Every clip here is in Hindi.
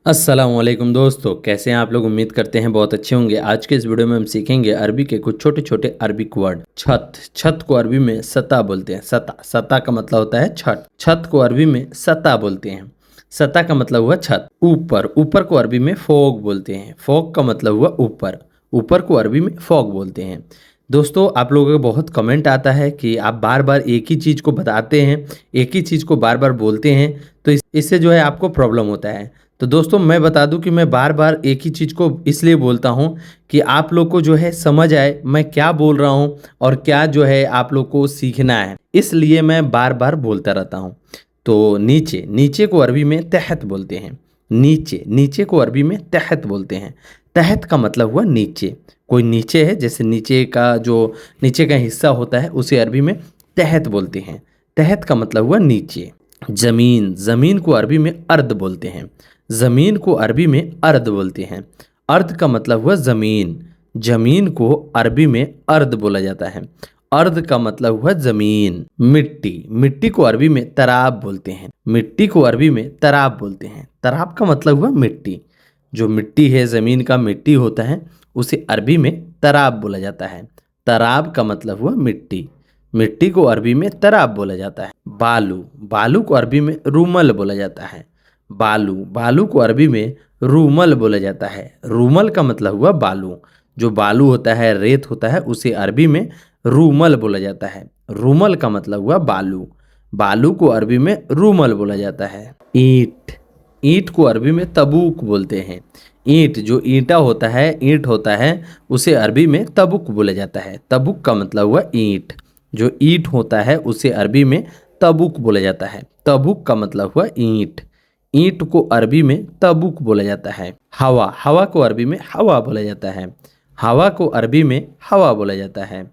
अस्सलामुअलैकुम दोस्तों, कैसे हैं आप लोग। उम्मीद करते हैं बहुत अच्छे होंगे। आज के इस वीडियो में हम सीखेंगे अरबी के कुछ छोटे छोटे अरबिक वर्ड। छत, छत को अरबी में सता बोलते हैं। सता, सता का मतलब होता है छत। छत को अरबी में सता बोलते हैं। सता का मतलब हुआ छत। ऊपर, ऊपर को अरबी में फोग बोलते हैं। फोग का मतलब हुआ ऊपर। ऊपर को अरबी में फोग बोलते हैं। दोस्तों, आप लोगों का बहुत कमेंट आता है कि आप बार बार एक ही चीज़ को बताते हैं, एक ही चीज़ को बार बार बोलते हैं, तो इससे जो है आपको प्रॉब्लम होता है। तो दोस्तों, मैं बता दूं कि मैं बार बार एक ही चीज़ को इसलिए बोलता हूं कि आप लोग को जो है समझ आए मैं क्या बोल रहा हूं और क्या जो है आप लोग को सीखना है, इसलिए मैं बार बार बोलता रहता हूं। तो नीचे, नीचे को अरबी में तहत बोलते हैं। नीचे, नीचे को अरबी में तहत बोलते हैं। तहत का मतलब हुआ नीचे। कोई नीचे है, जैसे नीचे का जो नीचे का हिस्सा होता है उसे अरबी में तहत बोलते हैं। तहत का मतलब हुआ नीचे। ज़मीन, ज़मीन को अरबी में अर्द बोलते हैं। ज़मीन को अरबी में अर्द बोलते हैं। अर्द का मतलब हुआ ज़मीन। ज़मीन को अरबी में अर्द बोला जाता है। अर्द का मतलब हुआ ज़मीन। मिट्टी, मिट्टी को अरबी में तराब बोलते हैं। मिट्टी को अरबी में तराब बोलते हैं। तराब का मतलब हुआ मिट्टी। जो मिट्टी है, ज़मीन का मिट्टी होता है, उसे अरबी में तराब बोला जाता है। तराब का मतलब हुआ मिट्टी। मिट्टी को अरबी में तराब बोला जाता है। बालू, बालू को अरबी में रूमल बोला जाता है। बालू, बालू को अरबी में रूमल बोला जाता है। रूमल का मतलब हुआ बालू। जो बालू होता है, रेत होता है, उसे अरबी में रूमल बोला जाता है। रूमल का मतलब हुआ बालू। बालू को अरबी में रूमल बोला जाता है। ईंट, ईंट को अरबी में तबूक बोलते हैं। ईंट, जो ईंटा होता है, ईंट होता है, उसे अरबी में तबुक बोला जाता है। तबुक का मतलब हुआ ईंट। जो ईंट होता है उसे अरबी में तबुक बोला जाता है। तबुक का मतलब हुआ ईंट। ईंट को अरबी में तबुक बोला जाता है। हवा, हवा को अरबी में हवा बोला जाता है। हवा को अरबी में हवा बोला जाता है।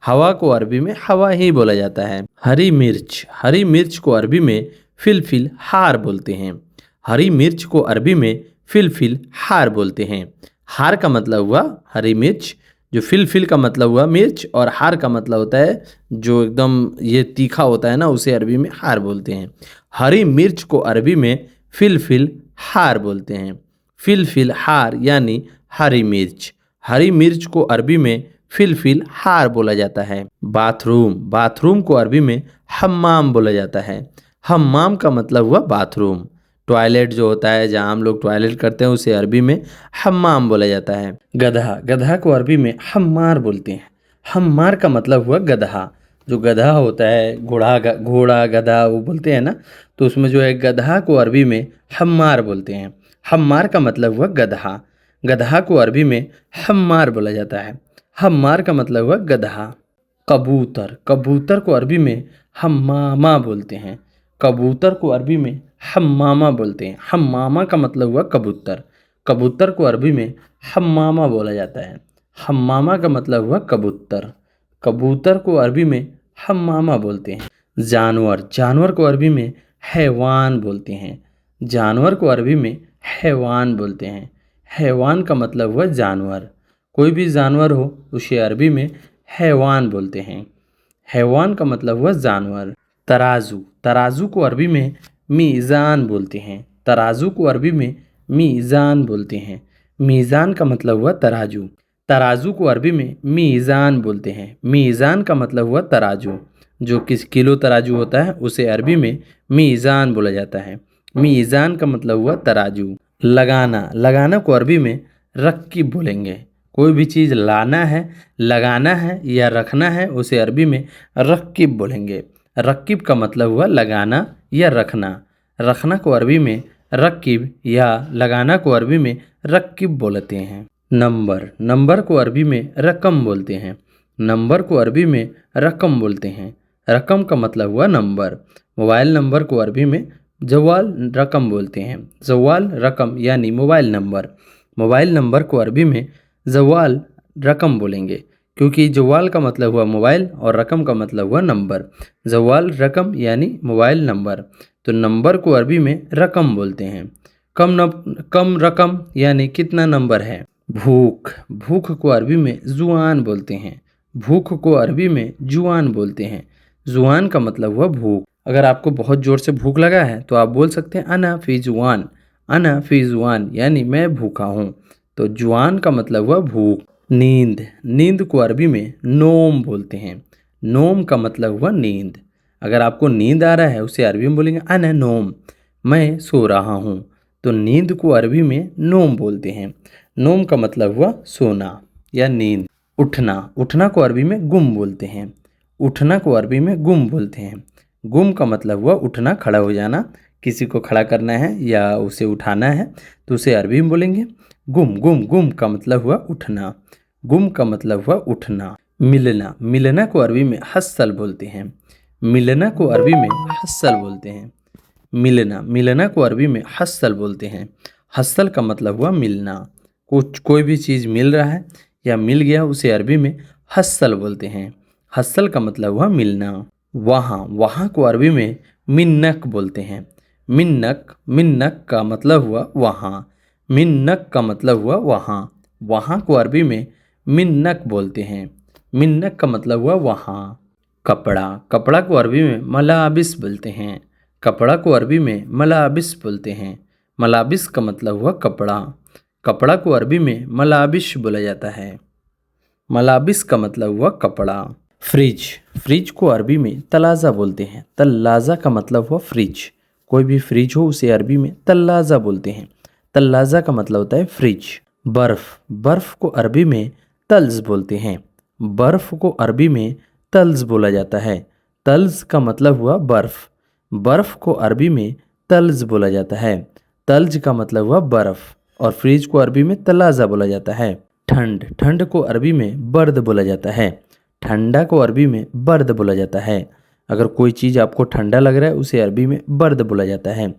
हवा को अरबी में हवा ही बोला जाता है। हरी मिर्च, हरी मिर्च को अरबी में फिलफिल हार बोलते हैं। हरी मिर्च को अरबी में फिलफिल हार बोलते हैं। हार का मतलब हुआ हरी मिर्च। जो फिलफिल का मतलब हुआ मिर्च, और हार का मतलब होता है जो एकदम ये तीखा होता है ना, उसे अरबी में हार बोलते हैं। हरी मिर्च को अरबी में फिलफिल हार बोलते हैं। फिलफिल हार यानी हरी मिर्च। हरी मिर्च को अरबी में फिलफिल हार बोला जाता है। बाथरूम, बाथरूम को अरबी में हम्माम बोला जाता है। हम्माम का मतलब हुआ बाथरूम। टॉयलेट जो होता है, जहाँ हम लोग टॉयलेट करते हैं, उसे अरबी में हम्माम बोला जाता है। गधा, गधा को अरबी में हम्मार बोलते हैं। हम्मार का मतलब हुआ गधा। जो गधा होता है, घोड़ा गधा वो बोलते हैं ना, तो उसमें जो है गधा को अरबी में हम्मार बोलते हैं। हम्मार का मतलब हुआ गधा। गधा को अरबी में हम्मार बोला जाता है। हम्मार का मतलब हुआ गधा। कबूतर, कबूतर को अरबी में हम्मामा बोलते हैं। कबूतर को अरबी में हम्मामा बोलते हैं। हम्मामा का मतलब हुआ कबूतर। कबूतर को अरबी में हम्मामा बोला जाता है। हम्मामा का मतलब हुआ कबूतर। कबूतर को अरबी में हम्मामा बोलते हैं। जानवर, जानवर को अरबी में हैवान बोलते हैं। जानवर को अरबी में हैवान बोलते हैं। हैवान का मतलब हुआ जानवर। कोई भी जानवर हो उसे अरबी में हैवान बोलते हैं। हैवान का मतलब हुआ जानवर। तराजू, तराजू को अरबी में मीज़ान बोलते हैं। तराजू को अरबी में मीज़ान बोलते हैं। मीज़ान का मतलब हुआ तराजू। तराजू को अरबी में मीज़ान बोलते हैं। मीज़ान का मतलब हुआ तराजू। जो किस किलो तराजू होता है उसे अरबी में मीज़ान बोला जाता है। मीज़ान का मतलब हुआ तराजू। लगाना, लगाना को अरबी में रक्कीब बोलेंगे। कोई भी चीज़ लाना है, लगाना है या रखना है, उसे अरबी में रक्कीब बोलेंगे। रक्कीब का मतलब हुआ लगाना या रखना। रखना को अरबी में रक्कीब या लगाना को अरबी में रक्कीब बोलते हैं। नंबर, नंबर को अरबी में रकम बोलते हैं। नंबर को अरबी में रकम बोलते हैं। रकम का मतलब हुआ नंबर। मोबाइल नंबर को अरबी में जवाल रकम बोलते हैं। जवाल रकम यानी मोबाइल नंबर। मोबाइल नंबर को अरबी में जवाल रकम बोलेंगे, क्योंकि जवाल का मतलब हुआ मोबाइल और रकम का मतलब हुआ नंबर। जवाल रकम यानी मोबाइल नंबर। तो नंबर को अरबी में रकम बोलते हैं। कम रकम यानी कितना नंबर है। भूख, भूख को अरबी में जुआन बोलते हैं। भूख को अरबी में जुआन बोलते हैं। जुआन का मतलब हुआ भूख। अगर आपको बहुत ज़ोर से भूख लगा है तो आप बोल सकते हैं अना फी जुआन। अना फी जुआन यानी मैं भूखा हूँ। तो जुआन का मतलब हुआ भूख। नींद, नींद को अरबी में नोम बोलते हैं। नोम का मतलब हुआ नींद। अगर आपको नींद आ रहा है उसे अरबी में बोलेंगे अना नोम, मैं सो रहा हूँ। तो नींद को अरबी में नोम बोलते हैं। नोम का मतलब हुआ सोना या नींद। उठना, उठना को अरबी में गुम बोलते हैं। उठना को अरबी में गुम बोलते हैं। गुम का मतलब हुआ उठना, खड़ा हो जाना। किसी को खड़ा करना है या उसे उठाना है तो उसे अरबी में बोलेंगे गुम। गुम, गुम का मतलब हुआ उठना। गुम का मतलब हुआ उठना। मिलना, मिलना को अरबी में हस्सल बोलते हैं। मिलना को अरबी में हस्सल बोलते हैं। मिलना, मिलना को अरबी में हस्सल बोलते हैं। हस्सल का मतलब हुआ मिलना। कुछ कोई भी चीज़ मिल रहा है या मिल गया उसे अरबी में हस्सल बोलते हैं। हस्सल का मतलब हुआ मिलना। वहाँ, वहाँ को अरबी में मिन्नक बोलते हैं। मिन्नक, मिन्नक का मतलब हुआ वहाँ। मिन्नक का मतलब हुआ वहाँ। वहाँ को अरबी में मिन्नक बोलते हैं। मिन्नक का मतलब हुआ वहाँ। कपड़ा, कपड़ा को अरबी में मलाबिस बोलते हैं। कपड़ा को अरबी में मलाबिस बोलते हैं। मलाबिस का मतलब हुआ कपड़ा। कपड़ा को अरबी में मलाबिश बोला जाता है। मलाबिस का मतलब हुआ कपड़ा। फ्रिज, फ्रिज को अरबी में तलाज़ा बोलते हैं। तल्लाज़ा का मतलब हुआ फ्रिज। कोई भी फ्रिज हो उसे अरबी में तल्लाज़ा बोलते हैं। तल्लाज़ा का मतलब होता है फ्रिज। बर्फ़, बर्फ़ को अरबी में तल्ज़ बोलते हैं। बर्फ़ को अरबी में तल्ज़ बोला जाता है। तल्ज़ का मतलब हुआ बर्फ़। बर्फ़ को अरबी में तल्ज़ बोला जाता है। तल्ज़ का मतलब हुआ बर्फ़। और फ्रिज को अरबी में तलाज़ा बोला जाता है। ठंड, ठंड को अरबी में बर्द बोला जाता है। ठंडा को अरबी में बर्द बोला जाता है। अगर कोई चीज़ आपको ठंडा लग रहा है उसे अरबी में बर्द बोला जाता है।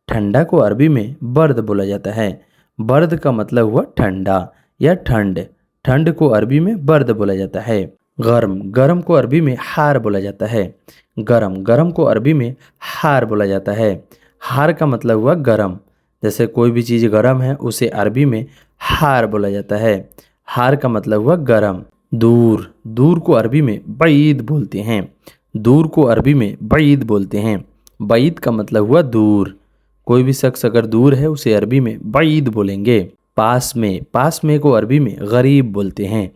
ठंडा को अरबी में बर्द बोला जाता है। बर्द का मतलब हुआ ठंडा या ठंड। ठंड को अरबी में बर्द बोला जाता है। गर्म, गर्म को अरबी में हार बोला जाता है। गरम, गरम को अरबी में हार बोला जाता है। हार का मतलब हुआ गरम। जैसे कोई भी चीज़ गरम है उसे अरबी में हार बोला जाता है। हार का मतलब हुआ गरम। दूर, दूर को अरबी में बईद बोलते हैं। दूर को अरबी में बईद बोलते हैं। बईद का मतलब हुआ दूर। कोई भी शख्स अगर दूर है उसे अरबी में बईद बोलेंगे। पास में, पास में को अरबी में गरीब बोलते हैं।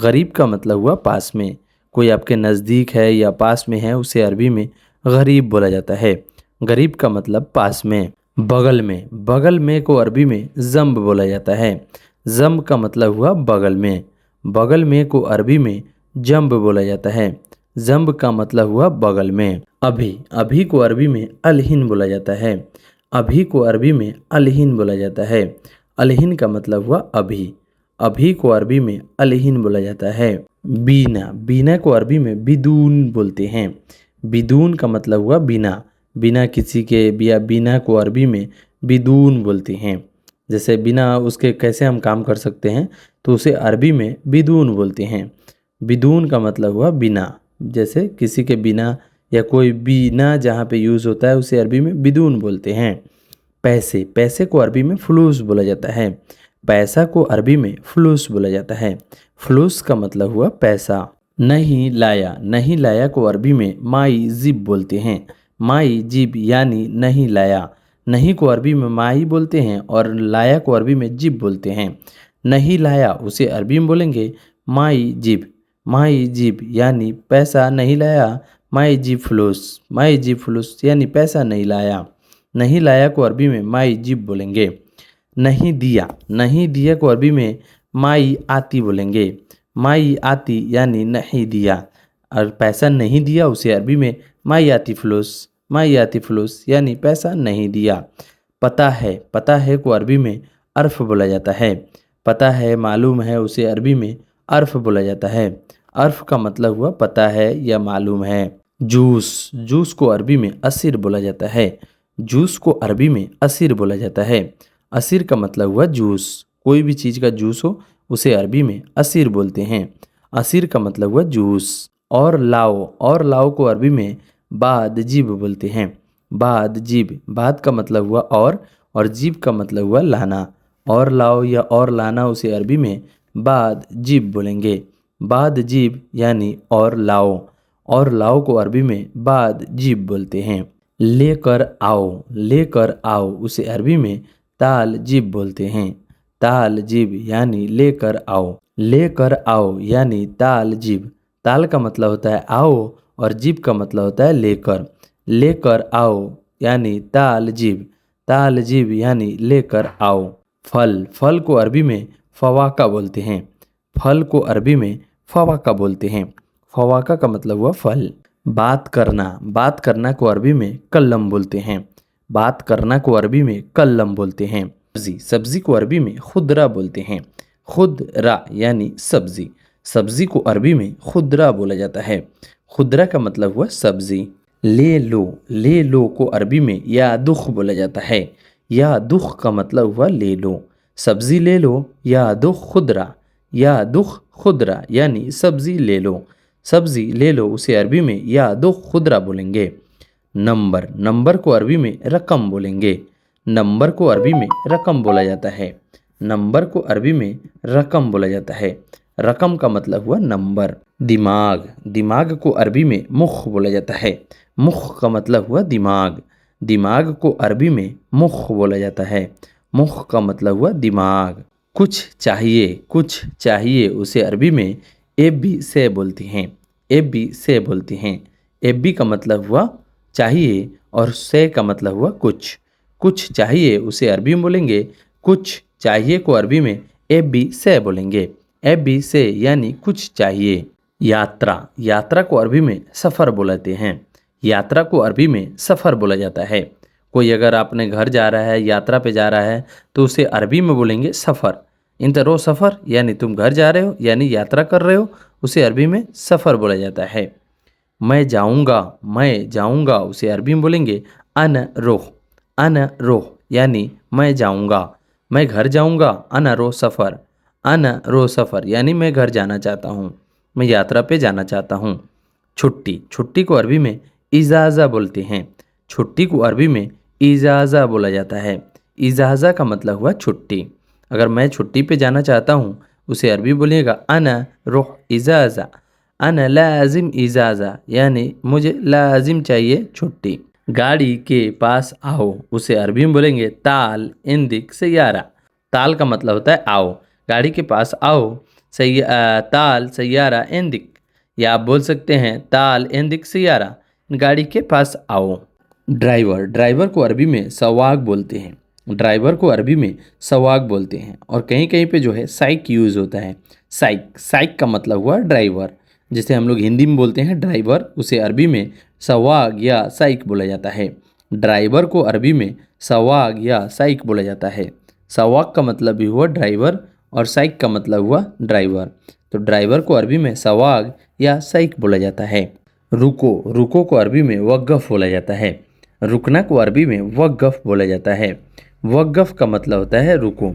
गरीब का मतलब हुआ पास में। कोई आपके नज़दीक है या पास में है उसे अरबी में गरीब बोला जाता है। गरीब का मतलब पास में। बगल में, बगल में को अरबी में जम्ब बोला जाता है। जम्ब का मतलब हुआ बगल में। बगल में को अरबी में जम्ब बोला जाता है। जम्ब का मतलब हुआ बगल में। अभी, अभी को अरबी में अलहिन बोला जाता है। अभी को अरबी में अलहिन बोला जाता है। अलहिन का मतलब हुआ अभी। अभी को अरबी में अलहिन बोला जाता है। बीना, बीना को अरबी में बिदून बोलते हैं। बिदून का मतलब हुआ बिना। बिना किसी के, या बिना को अरबी में बिदून बोलते हैं। जैसे बिना उसके कैसे हम काम कर सकते हैं तो उसे अरबी में बिदून बोलते हैं। बिदून का मतलब हुआ बिना। जैसे किसी के बिना या कोई बिना जहाँ पे यूज़ होता है उसे अरबी में बिदून बोलते हैं। पैसे, पैसे को अरबी में फ़ुलूस बोला जाता है। पैसा को अरबी में फ़ुलूस बोला जाता है। फ़ुलूस का मतलब हुआ पैसा। नहीं लाया, नहीं लाया को अरबी में माई जिब बोलते हैं। माई जिब यानी नहीं लाया। नहीं को अरबी में माई बोलते हैं और लाया को अरबी में जिब बोलते हैं। नहीं लाया उसे अरबी में बोलेंगे माई जिब। माई जिब यानी पैसा नहीं लाया। माई जिब फुलूस, माई जिब फुलूस यानी पैसा नहीं लाया। नहीं लाया को अरबी में माई जिब बोलेंगे। नहीं दिया, नहीं दिया को अरबी में माई आती बोलेंगे। माई आती यानी नहीं दिया। और पैसा नहीं दिया उसे अरबी में माई आती फुलूस, माई आती फुलूस यानी पैसा नहीं दिया। पता है, पता है को अरबी में अर्फ बोला जाता है। पता है, मालूम है उसे अरबी में अर्फ बोला जाता है। अर्फ का मतलब हुआ पता है या मालूम है। जूस, जूस को अरबी में असीर बोला जाता है। जूस को अरबी में असीर बोला जाता है। असीर का मतलब हुआ जूस। कोई भी चीज़ का जूस हो उसे अरबी में असीर बोलते हैं। असीर का मतलब हुआ जूस। और लाओ, और लाओ को अरबी में बाद जीब बोलते हैं। बाद जीब, बाद का मतलब हुआ और जीब का मतलब हुआ लाना। और लाओ या और लाना उसे अरबी में बाद जीब बोलेंगे। बाद जीब यानी और लाओ। और लाओ को अरबी में बाद जीब बोलते हैं। लेकर आओ, लेकर आओ उसे अरबी में ताल जीब बोलते हैं। ताल जीब यानी लेकर आओ। लेकर आओ यानी ताल जीब। ताल का मतलब होता है आओ और जीब का मतलब होता है लेकर। लेकर आओ यानी ताल जीब। ताल जीब यानी लेकर आओ। फल, फल को अरबी में फवाका बोलते हैं। फल को अरबी में फवाका बोलते हैं। फवाका का मतलब हुआ फल। बात करना, बात करना को अरबी में कल्लम बोलते हैं। बात करना को अरबी में कल्लम बोलते हैं। सब्जी, सब्जी को अरबी में खुदरा बोलते हैं। खुदरा यानी सब्जी। सब्जी को अरबी में खुदरा बोला जाता है। खुदरा का मतलब हुआ सब्जी। ले लो, ले लो को अरबी में या दुख बोला जाता है। या दुख का मतलब हुआ ले लो। सब्जी ले लो या दुख खुदरा। या दुख खुदरा यानी सब्जी ले लो। सब्जी ले लो उसे अरबी में या दुख खुदरा बोलेंगे। नंबर, नंबर को अरबी में रकम बोलेंगे। नंबर को अरबी में रकम बोला जाता है। नंबर को अरबी में रकम बोला जाता है। रकम का मतलब हुआ नंबर। दिमाग, दिमाग को अरबी में मुख बोला जाता है। मुख का मतलब हुआ दिमाग। दिमाग को अरबी में मुख बोला जाता है। मुख का मतलब हुआ दिमाग। कुछ चाहिए, कुछ चाहिए उसे अरबी में एबी से बोलती हैं। एबी से बोलती हैं। एबी का मतलब हुआ चाहिए और से का मतलब हुआ कुछ। कुछ चाहिए उसे अरबी में बोलेंगे कुछ चाहिए को अरबी में एबी से बोलेंगे। एबी से यानी कुछ चाहिए। यात्रा, यात्रा को अरबी में सफ़र बोलते हैं। यात्रा को अरबी में सफ़र बोला जाता है। कोई अगर अपने घर जा रहा है, यात्रा पे जा रहा है, तो उसे अरबी में बोलेंगे सफ़र। इंत रो सफ़र यानी तुम घर जा रहे हो यानी यात्रा कर रहे हो, उसे अरबी में सफ़र बोला जाता है। मैं जाऊंगा, मैं जाऊंगा उसे अरबी में बोलेंगे अन रोह। अन रोह यानी मैं जाऊंगा। मैं घर जाऊंगा अन रो सफ़र। अन रो सफ़र यानी मैं घर जाना चाहता हूँ, मैं यात्रा पे जाना चाहता हूँ। छुट्टी, छुट्टी को अरबी में इजाज़ा बोलते हैं। छुट्टी को अरबी में इजाज़ा बोला जाता है। इजाज़ा का मतलब हुआ छुट्टी। अगर मैं छुट्टी पे जाना चाहता हूँ उसे अरबी बोलिएगा अना रुह इजाज़ा। अना लाजिम इजाज़ा यानी मुझे लाजिम चाहिए छुट्टी। गाड़ी के पास आओ उसे अरबी में बोलेंगे ताल इंदिक सैयारा। ताल का मतलब होता है आओ। गाड़ी के पास आओ, ताल सैयारा इंदिक, या आप बोल सकते हैं ताल इंदिक सैयारा, गाड़ी के पास आओ। ड्राइवर, ड्राइवर को अरबी में सवाक बोलते हैं। ड्राइवर को अरबी में सवाक बोलते हैं और कहीं कहीं पे जो है साइक यूज़ होता है। साइक, साइक का मतलब हुआ ड्राइवर। जैसे हम लोग हिंदी में बोलते हैं ड्राइवर, उसे अरबी में सवाक या साइक बोला जाता है। ड्राइवर को अरबी में सवाक या साइक बोला जाता है। सवाक का मतलब भी हुआ ड्राइवर और साइक का मतलब हुआ ड्राइवर। तो ड्राइवर को अरबी में सवाक या साइक बोला जाता है। रुको, रुको को अरबी में वक़्फ़ बोला जाता है। रुकना को अरबी में वक़्फ़ बोला जाता है। वक़्फ़ का मतलब होता है रुको।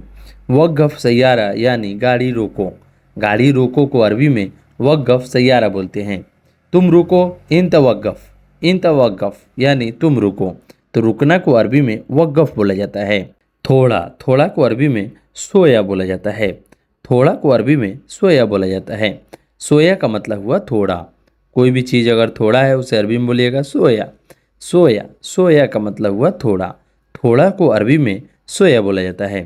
वक़्फ़ सैयारा यानी गाड़ी रोको। गाड़ी रोको को अरबी में वक़्फ़ सैयारा बोलते हैं। तुम रुको इन तवक़्फ़। इन तवक़्फ़ यानी तुम रुको। तो रुकना को अरबी में वक़्फ़ बोला जाता है। थोड़ा, थोड़ा को अरबी में सोया बोला जाता है। थोड़ा को अरबी में सोया बोला जाता है। सोया का मतलब हुआ थोड़ा। कोई भी चीज़ अगर थोड़ा है उसे अरबी में बोलिएगा सोया। सोया, सोया का मतलब हुआ थोड़ा। थोड़ा को अरबी में सोया बोला जाता है।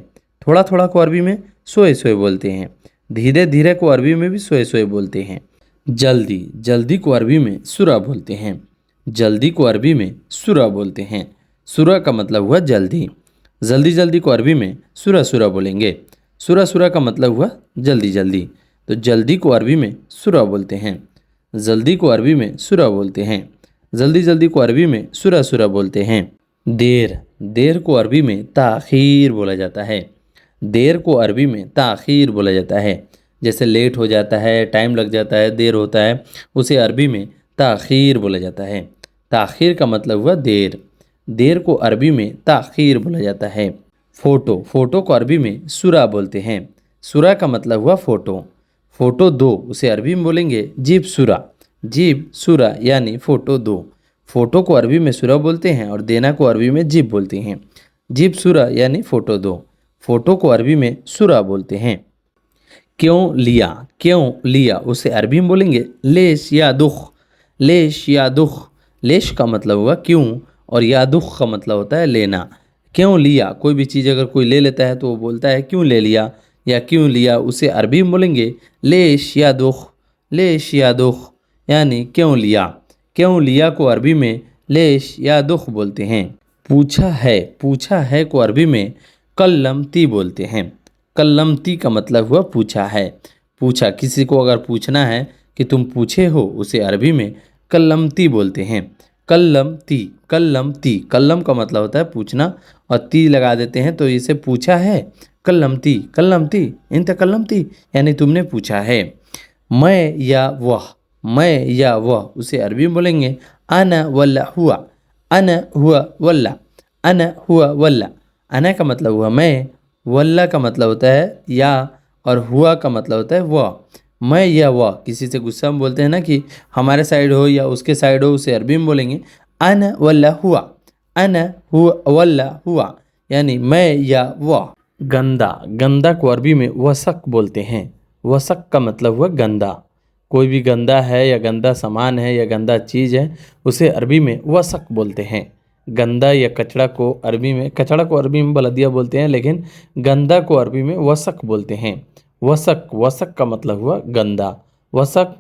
थोड़ा थोड़ा को अरबी में सोए सोए बोलते हैं। धीरे धीरे को अरबी में भी सोए सोए बोलते हैं। जल्दी, जल्दी को अरबी में सुरा बोलते हैं। जल्दी को अरबी में सुरा बोलते हैं। सुरा का मतलब हुआ जल्दी। जल्दी जल्दी को अरबी में सुरा सुरा बोलेंगे। सुरा सुरा का मतलब हुआ जल्दी जल्दी। तो जल्दी को अरबी में सुरा बोलते हैं। जल्दी को अरबी में सुरा बोलते हैं। जल्दी जल्दी को अरबी में सुरा सुरा बोलते हैं। देर, देर को अरबी में ताख़ीर बोला जाता है। देर को अरबी में ताख़ीर बोला जाता है। जैसे लेट हो जाता है, टाइम लग जाता है, देर होता है, उसे अरबी में ताख़ीर बोला जाता है। ताख़ीर का मतलब हुआ देर। देर को अरबी में ताख़ीर बोला जाता है। फ़ोटो, फ़ोटो को अरबी में सुरा बोलते हैं। सुरा का मतलब हुआ फ़ोटो। फ़ोटो दो उसे अरबी में बोलेंगे जीब सुरा। जीब सुरा यानी फ़ोटो दो। फ़ोटो को अरबी में सुरा बोलते हैं और देना को अरबी में जीब बोलते हैं। जीब सुरा यानी फ़ोटो दो। फ़ोटो को अरबी में सुरा बोलते हैं। क्यों लिया, क्यों लिया उसे अरबी में बोलेंगे लेश या दुख। लेश या दुख। लेश का मतलब हुआ क्यों और या दुख का मतलब होता है लेना। क्यों लिया, कोई भी चीज़ अगर कोई ले लेता है तो वो बोलता है क्यों ले लिया या क्यों लिया, उसे अरबी में बोलेंगे लेश या दुख, लेश या दुख, यानी क्यों लिया। क्यों लिया को अरबी में लेश या दुख बोलते हैं। पूछा है को अरबी में कल्लमती बोलते हैं। कल्लमती का मतलब हुआ पूछा है। पूछा, किसी को अगर पूछना है कि तुम पूछे हो, उसे अरबी में कल्लमती बोलते हैं। कल्लमती, कल्लमती, कल्लम का मतलब होता है पूछना और ती लगा देते हैं तो इसे पूछा है। कल्लमती, कल्लमती, इंत कल्लमती, यानी तुमने पूछा है। मैं या वह, मैं या वह, उसे अरबी में बोलेंगे अना वल्ला हुआ, अना हुआ वल्ला, अना हुआ वल्ला। अना का मतलब हुआ मैं, वल्ला का मतलब होता है या, और हुआ का मतलब होता है वह। मैं या वह, किसी से गुस्सा में बोलते हैं ना कि हमारे साइड हो या उसके साइड हो, उसे अरबी में बोलेंगे अना वल्ला हुआ, अना हुआ वल्ला हुआ, यानी मैं या वह। गंदा, गंदा को अरबी में वसक बोलते हैं। वसक का मतलब हुआ गंदा। कोई भी गंदा है या गंदा सामान है या गंदा चीज़ है, उसे अरबी में वसक बोलते हैं। गंदा या कचड़ा को अरबी में, कचड़ा को अरबी में बलदिया बोलते हैं, लेकिन गंदा को अरबी में वसक बोलते हैं। वसक, वसक का मतलब हुआ गंदा। वसक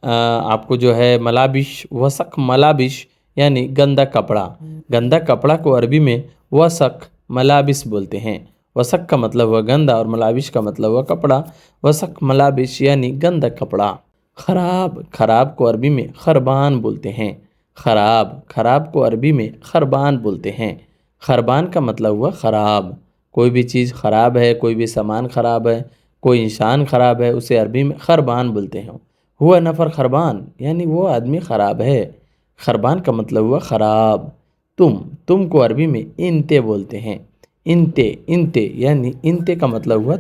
आपको जो है मलाबिश, वसक मलाबिश, यानी गंदा कपड़ा। गंदा कपड़ा को अरबी में वसक मलाबिस बोलते हैं। वसक का मतलब हुआ गंदा और मलाबिश का मतलब हुआ कपड़ा। वसक मलाबिश यानी गंदा कपड़ा। खराब, खराब को अरबी में खरबान बोलते हैं। खराब, खराब को अरबी में खरबान बोलते हैं। खरबान का मतलब हुआ खराब। कोई भी चीज़ खराब है, कोई भी सामान खराब है, कोई इंसान खराब है, उसे अरबी में खरबान बोलते हैं। हुआ नफ़र खरबान, यानी वो आदमी ख़राब है। खरबान का मतलब हुआ ख़राब। तुम को अरबी में इंते बोलते हैं। इंते, इंते, यानी इंते का मतलब हुआ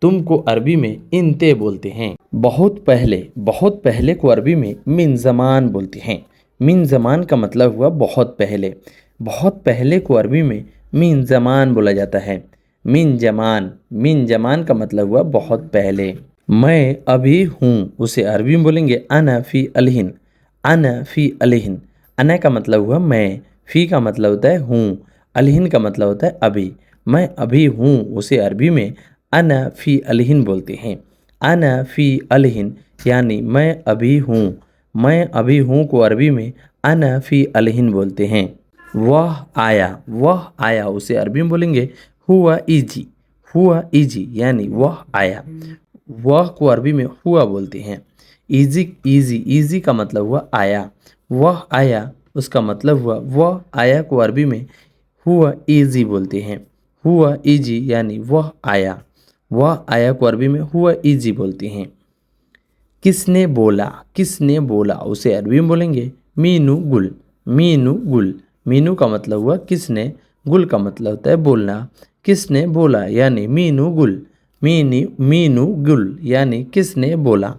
तुम को अरबी में इंते बोलते हैं। बहुत पहले, बहुत पहले को अरबी में मिन ज़मान बोलते हैं। मिन ज़मान का मतलब हुआ बहुत पहले। बहुत पहले को अरबी में मिन ज़मान बोला जाता है। मिन जमान, मिन जमान का मतलब हुआ बहुत पहले। मैं अभी हूँ, उसे अरबी में बोलेंगे अना फ़ी अलहिन, अना फ़ी अलहिन। अना का मतलब हुआ मैं, फ़ी का मतलब होता है हूँ, अलहिन का मतलब होता है अभी। मैं अभी हूँ, उसे अरबी में अना फ़ी अलहिन बोलते हैं। अना फ़ी अलहिन, यानी मैं अभी हूँ। मैं अभी हूँ को अरबी में अना फ़ी अलहिन बोलते हैं। वह आया, उसे अरबी में बोलेंगे हुआ इजी, हुआ इजी, यानी वह आया। वह को अरबी में हुआ बोलते हैं। इजी, इजी, इजी का मतलब हुआ आया। वह आया, उसका मतलब हुआ वह आया को अरबी में हुआ इजी बोलते हैं। हुआ इजी, यानी वह आया। वह आया को अरबी में हुआ इजी बोलते हैं। किसने बोला, किसने बोला, उसे अरबी में बोलेंगे मीनू गुल, मीनू गुल। मीनू का मतलब हुआ किसने, गुल का मतलब होता है बोलना। किसने बोला, यानी मीनू गुल, मीनू गुल, यानी किसने बोला।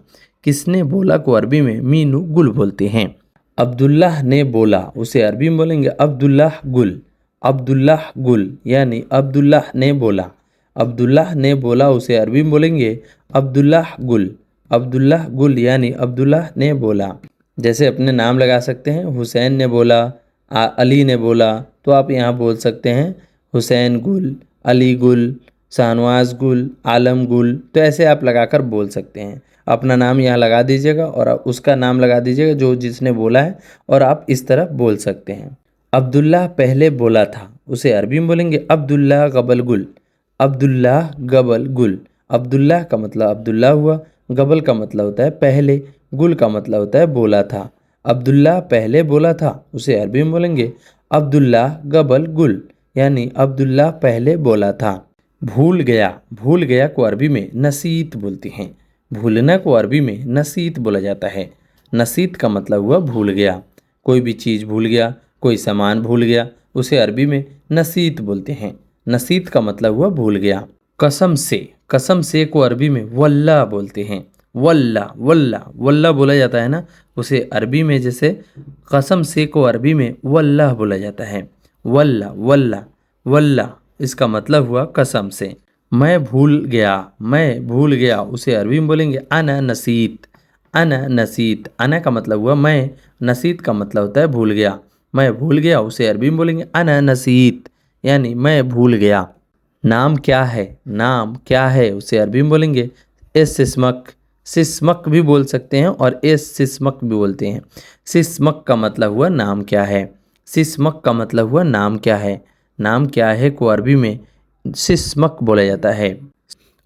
किसने बोला को अरबी में मीनू गुल बोलते हैं। अब्दुल्लाह ने बोला, उसे अरबी में बोलेंगे अब्दुल्लाह गुल, अब्दुल्लाह गुल, यानी अब्दुल्लाह ने बोला। अब्दुल्लाह ने बोला, उसे अरबी में बोलेंगे अब्दुल्लाह गुल, अब्दुल्लाह गुल, यानी अब्दुल्लाह ने बोला। जैसे अपने नाम लगा सकते हैं, हुसैन ने बोला, अली ने बोला, तो आप यहाँ बोल सकते हैं हुसैन गुल, अली गुल, शाहनवाज गुल, आलम गुल, तो ऐसे आप लगाकर बोल सकते हैं। अपना नाम यहाँ लगा दीजिएगा और उसका नाम लगा दीजिएगा जो जिसने बोला है, और आप इस तरह बोल सकते हैं। अब्दुल्लाह पहले बोला था, उसे अरबी में बोलेंगे अब्दुल्लाह गबल गुल, अब्दुल्लाह गबल गुल। अब्दुल्लाह का मतलब अब्दुल्लाह हुआ, गबल का मतलब होता है पहले, गुल का मतलब होता है बोला था। अब्दुल्लाह पहले बोला था, उसे अरबी में बोलेंगे अब्दुल्लाह गबल गुल, यानी अब्दुल्लाह पहले बोला था। भूल गया, भूल गया को अरबी में नसीत बोलते हैं। भूलना को अरबी में नसीत बोला जाता है। नसीत का मतलब हुआ भूल गया। कोई भी चीज़ भूल गया, कोई सामान भूल गया, उसे अरबी में नसीत बोलते हैं। नसीत का मतलब हुआ भूल गया। कसम से, कसम से को अरबी में वल्ला बोलते हैं। वल्ला, वल्ला, वल्ला बोला जाता है ना, उसे अरबी में जैसे कसम से को अरबी में वल्लाह बोला जाता है। वल्ला, वल्ला, वल्ला, इसका मतलब हुआ कसम से। मैं भूल गया, मैं भूल गया, उसे अरबी में बोलेंगे अना नसीत, अना नसीत। अना का मतलब हुआ मैं, नसीत का मतलब होता है भूल गया। मैं भूल गया, उसे अरबी में बोलेंगे अना नसीत, यानी मैं भूल गया। नाम क्या है, नाम क्या है उसे अरबी में बोलेंगे एस सिस्मक। सिस्मक भी बोल सकते हैं और एस सिस्मक भी बोलते हैं। सिस्मक का मतलब हुआ नाम क्या है, सिस्मक का मतलब हुआ नाम क्या है। नाम क्या है को अरबी में सिस्मक बोला जाता है।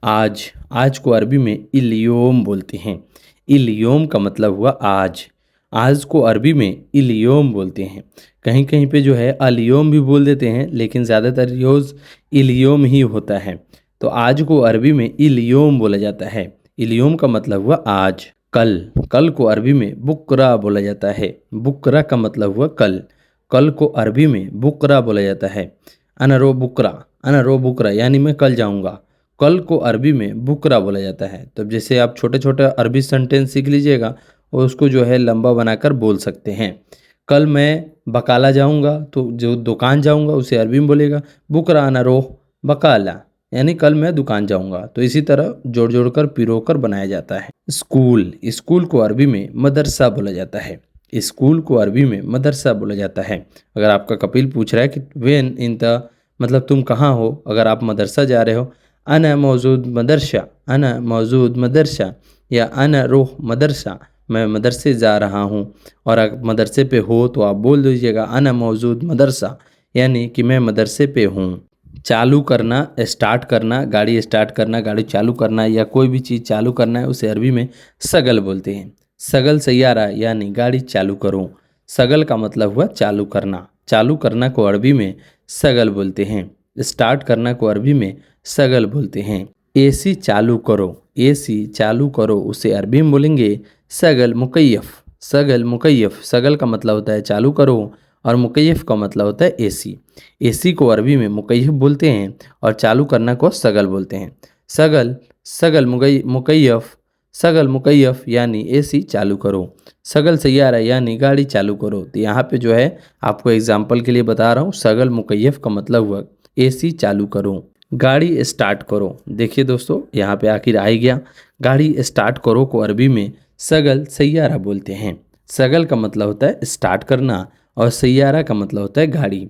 आज, आज को अरबी में इलियोम बोलते हैं। इलियोम का मतलब हुआ आज। आज को अरबी में इलियोम बोलते हैं। कहीं कहीं पे जो है अलियोम भी बोल देते हैं, लेकिन ज़्यादातर यूज़ इलियोम ही होता है। तो आज को अरबी में इलियोम बोला जाता है। इलियोम का मतलब हुआ आज। कल, कल को अरबी में बुकरा बोला जाता है। बुकरा का मतलब हुआ कल। कल को अरबी में बुकरा बोला जाता है। अना रो बुकरा, अना रो बुकरा यानी मैं कल जाऊंगा। कल को अरबी में बुकरा बोला जाता है। तो जैसे आप छोटे छोटे अरबी सेंटेंस सीख लीजिएगा और उसको जो है लंबा बनाकर बोल सकते हैं। कल मैं बकाला जाऊंगा, तो जो दुकान जाऊंगा उसे अरबी में बोलेगा बुकरा अना रोह बकाला, यानी कल मैं दुकान जाऊंगा। तो इसी तरह जोड़ जोड़कर पिरोकर बनाया जाता है। स्कूल, स्कूल को अरबी में मदरसा बोला जाता है। स्कूल को अरबी में मदरसा बोला जाता है। अगर आपका कपिल पूछ रहा है कि वेन इन द, मतलब तुम कहाँ हो, अगर आप मदरसा जा रहे हो, अना मौजूद मदरसा, अना मौजूद मदरसा, या अना रोह मदरसा, मैं मदरसे जा रहा हूँ। और अगर मदरसे पे हो तो आप बोल दीजिएगा अना मौजूद मदरसा, यानी कि मैं मदरसे पे हूँ। चालू करना, स्टार्ट करना, गाड़ी स्टार्ट करना, गाड़ी चालू करना या कोई भी चीज़ चालू करना है उसे अरबी में सगल बोलते हैं। सगल सैयारा यानी गाड़ी चालू करो। सगल का मतलब हुआ चालू करना। चालू करना को अरबी में सगल बोलते हैं। स्टार्ट करना को अरबी में सगल बोलते हैं। एसी चालू करो, एसी चालू करो उसे अरबी में बोलेंगे सगल मुकैयफ। सगल मुकैयफ, सगल का मतलब होता है चालू करो और मुकैयफ का मतलब होता है एसी। एसी को अरबी में मुकैयफ बोलते हैं और चालू करना को सगल बोलते हैं। सगल, सगल मुकैयफ, सगल मुकैयफ यानी एसी चालू करो। सगल सैयारा यानी गाड़ी चालू करो। तो यहाँ पे जो है आपको एग्जाम्पल के लिए बता रहा हूँ, सगल मुकैयफ का मतलब हुआ एसी चालू करो। गाड़ी स्टार्ट करो, देखिए दोस्तों यहाँ पे आखिर आ ही गया। गाड़ी स्टार्ट करो को अरबी में सगल सैयारा बोलते हैं। सगल का मतलब होता है स्टार्ट करना और सैयारा का मतलब होता है गाड़ी।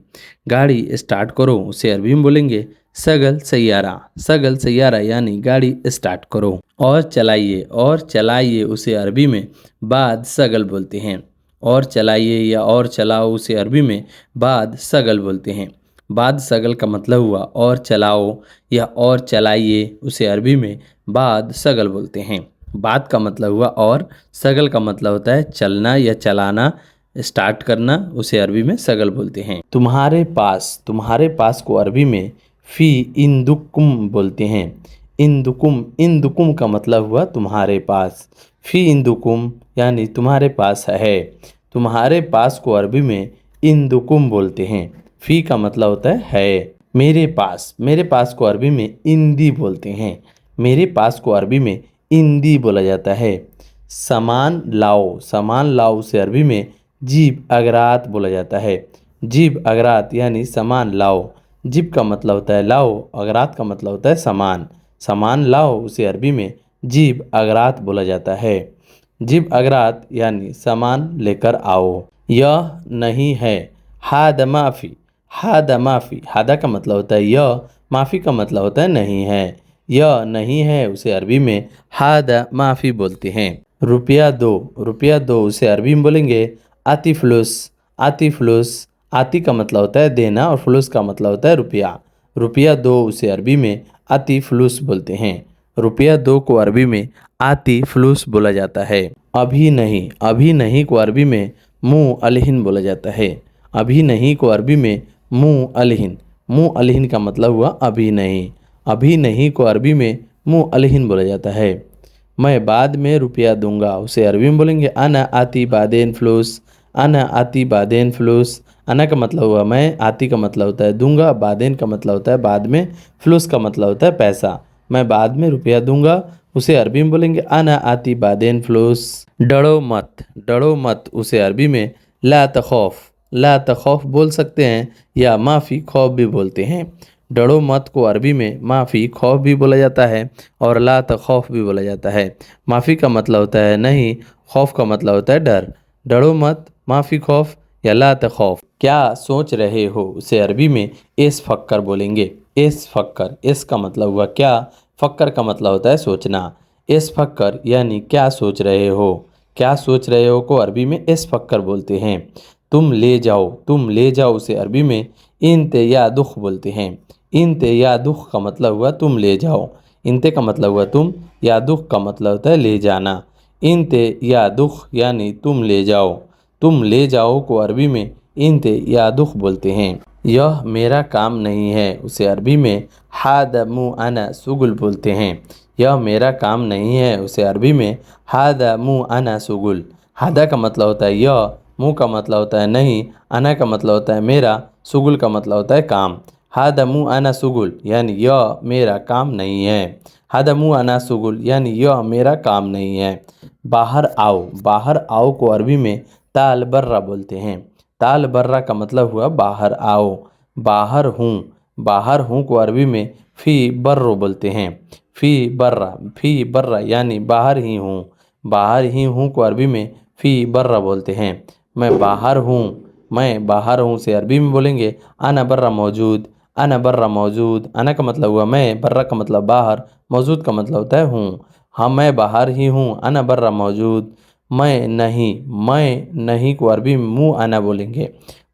गाड़ी स्टार्ट करो उसे अरबी में बोलेंगे सगल सैयारा। सगल सैयारा यानी गाड़ी स्टार्ट करो। और चलाइए, और चलाइए उसे अरबी में बाद सगल बोलते हैं। और चलाइए या और चलाओ उसे अरबी में बाद सगल बोलते हैं। बाद सगल का मतलब हुआ और चलाओ या और चलाइए उसे अरबी में बाद सगल बोलते हैं। बाद का मतलब हुआ और, सगल का मतलब होता है चलना या चलाना, स्टार्ट करना, उसे अरबी में सगल बोलते हैं। तुम्हारे पास, तुम्हारे पास को अरबी में फ़ी इंदुकुम बोलते हैं। इंदुकुम, इंदुकुम का मतलब हुआ तुम्हारे पास। फ़ी इंदुकुम यानी तुम्हारे पास है। तुम्हारे पास को अरबी में इंदुकुम बोलते हैं। फ़ी का मतलब होता है। मेरे पास, मेरे पास को अरबी में इंदी बोलते हैं। मेरे पास को अरबी में इंदी बोला जाता है। सामान लाओ, सामान लाओ उसे अरबी में जीब अगरात बोला जाता है। जीब अगरात यानी सामान लाओ। जीब का मतलब होता है लाओ, अगरात का मतलब होता है सामान। सामान लाओ उसे अरबी में जीब अगरात बोला जाता है। जीब अगरात यानी सामान लेकर आओ। यह नहीं है, हाद माफ़ी। हाद माफ़ी, हादा का मतलब होता है यह, माफ़ी का मतलब होता है नहीं है। यह नहीं है उसे अरबी में हादा माफ़ी बोलते हैं। रुपया दो, रुपया दो उसे अरबी में बोलेंगे आती फ्लूस। आती फ्लूस, आती का मतलब होता है देना और फ्लूस का मतलब होता है रुपया। रुपया दो उसे अरबी में आती फ्लूस बोलते हैं। रुपया दो को अरबी में आती फ्लूस बोला जाता है। अभी नहीं, अभी नहीं को अरबी में मुँह अलहिन बोला जाता है। अभी नहीं को अरबी में मुँह अलहिन। मुँह अलहिन का मतलब हुआ अभी नहीं। अभी नहीं को अरबी में मुँह अलहिन बोला जाता है। मैं बाद में रुपया दूंगा उसे अरबी में बोलेंगे अना आती बादेन फ्लूस। अना आती बादेन फ्लूस। अना का मतलब हुआ मैं, आती का मतलब होता है दूंगा, बादेन का मतलब होता है बाद में, फ्लूस का मतलब होता है पैसा। मैं बाद में रुपया दूंगा उसे अरबी में बोलेंगे अना आती बादेन फ्लूस। डरो मत, डरो मत उसे अरबी में ला तखौफ। ला तखौफ बोल सकते हैं या माफ़ी खौफ भी बोलते हैं। डरो मत को अरबी में माफ़ी खौफ भी बोला जाता है और ला तखौफ भी बोला जाता है। माफ़ी का मतलब होता है नहीं, खौफ का मतलब होता है डर। डरो मत, माफ़ी खौफ या ला तखौफ। क्या सोच रहे हो, उसे अरबी में एस फक्कर बोलेंगे। एस फक्कर, एस का मतलब हुआ क्या, फक्कर का मतलब होता है सोचना। एस फक्कर यानी क्या सोच रहे हो। क्या सोच रहे हो को अरबी में एस फक्कर बोलते हैं। तुम ले जाओ, तुम ले जाओ उसे अरबी में इंते या दुख बोलते हैं। इंते या दुख का मतलब हुआ तुम ले जाओ। इंते का मतलब हुआ तुम, या दुख का मतलब होता है ले जाना। इंते या दुख यानी तुम ले जाओ। तुम ले जाओ को अरबी में इंते या दुख बोलते हैं। यह मेरा काम नहीं है, उसे अरबी में हादा मु अना सुगुल बोलते हैं। यह मेरा काम नहीं है, उसे अरबी में हादा मु अना सुगुल। हादा का मतलब होता है यह, मुँह का मतलब होता है नहीं, अना का मतलब होता है मेरा, सुगुल का मतलब होता है काम। हादा मु अना सुगुल यानी यह मेरा काम नहीं है। हादा मु अना सुगुल यानी यह मेरा काम नहीं है। बाहर आओ, बाहर आओ को अरबी में ताल बर्रा बोलते हैं। ताल बर्रा का मतलब हुआ बाहर आओ। बाहर हूँ, बाहर हूँ को अरबी में फ़ी बर्रो बोलते हैं। फ़ी बर्रा यानी बाहर ही हूँ। बाहर ही हूँ को अरबी में फ़ी बर्रा बोलते हैं। मैं बाहर हूँ, मैं बाहर हूँ से अरबी में बोलेंगे अना बर्रा मौजूद। अना बर्रा मौजूद, अना का मतलब हुआ मैं, बर्रा का मतलब बाहर, मौजूद का मतलब होता है हूँ। हाँ मैं बाहर ही हूँ, अना बर्रा मौजूद। मैं नहीं को अरबी में मुँह आना बोलेंगे।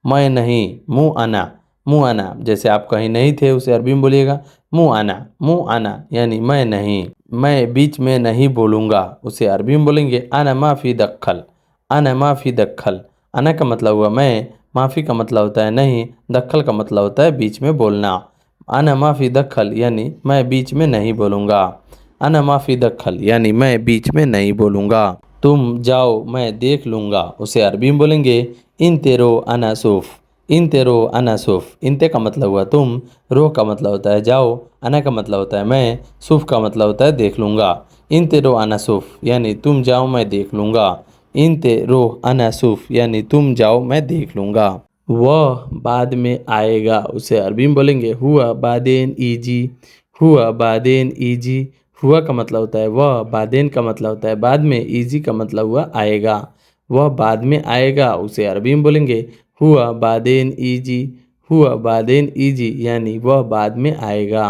मैं नहीं, मुँह आना। मुँह आना जैसे आप कहीं नहीं थे उसे अरबी में बोलिएगा मुँह आना। मुँह आना यानी मैं नहीं। मैं बीच में नहीं बोलूँगा, उसे अरबी में बोलेंगे अना माफ़ी दख्खल। अना माफ़ी दख्खल, अना का मतलब हुआ मैं, माफ़ी का मतलब होता है नहीं, दख्खल का मतलब होता है बीच में बोलना। अना माफ़ी दख्खल यानी मैं बीच में नहीं बोलूँगा। अना माफ़ी दख्खल यानी मैं बीच में नहीं बोलूँगा। तुम जाओ मैं देख लूँगा, उसे अरबी में बोलेंगे इन तेरो अना सूफ़। इन तेरो अना सूफ़, इनते का मतलब हुआ तुम, रोह का मतलब होता है जाओ, अना का मतलब होता है मैं, सूफ़ का मतलब होता है देख लूँगा। इन तेरो अना सूफ़ यानी तुम जाओ मैं देख लूँगा। इन तेरो अना सूफ़ यानी तुम जाओ मैं देख लूँगा। वह बाद में आएगा, उसे अरबी में बोलेंगे हुआ बादेन ईजी। हुआ बादेन ईजी, हुआ का मतलब होता है वह, बादेन का मतलब होता है बाद में, इजी का मतलब हुआ आएगा। वह बाद में आएगा, उसे अरबी में बोलेंगे हुआ बादेन इजी। हुआ बादेन इजी यानी वह बाद में आएगा।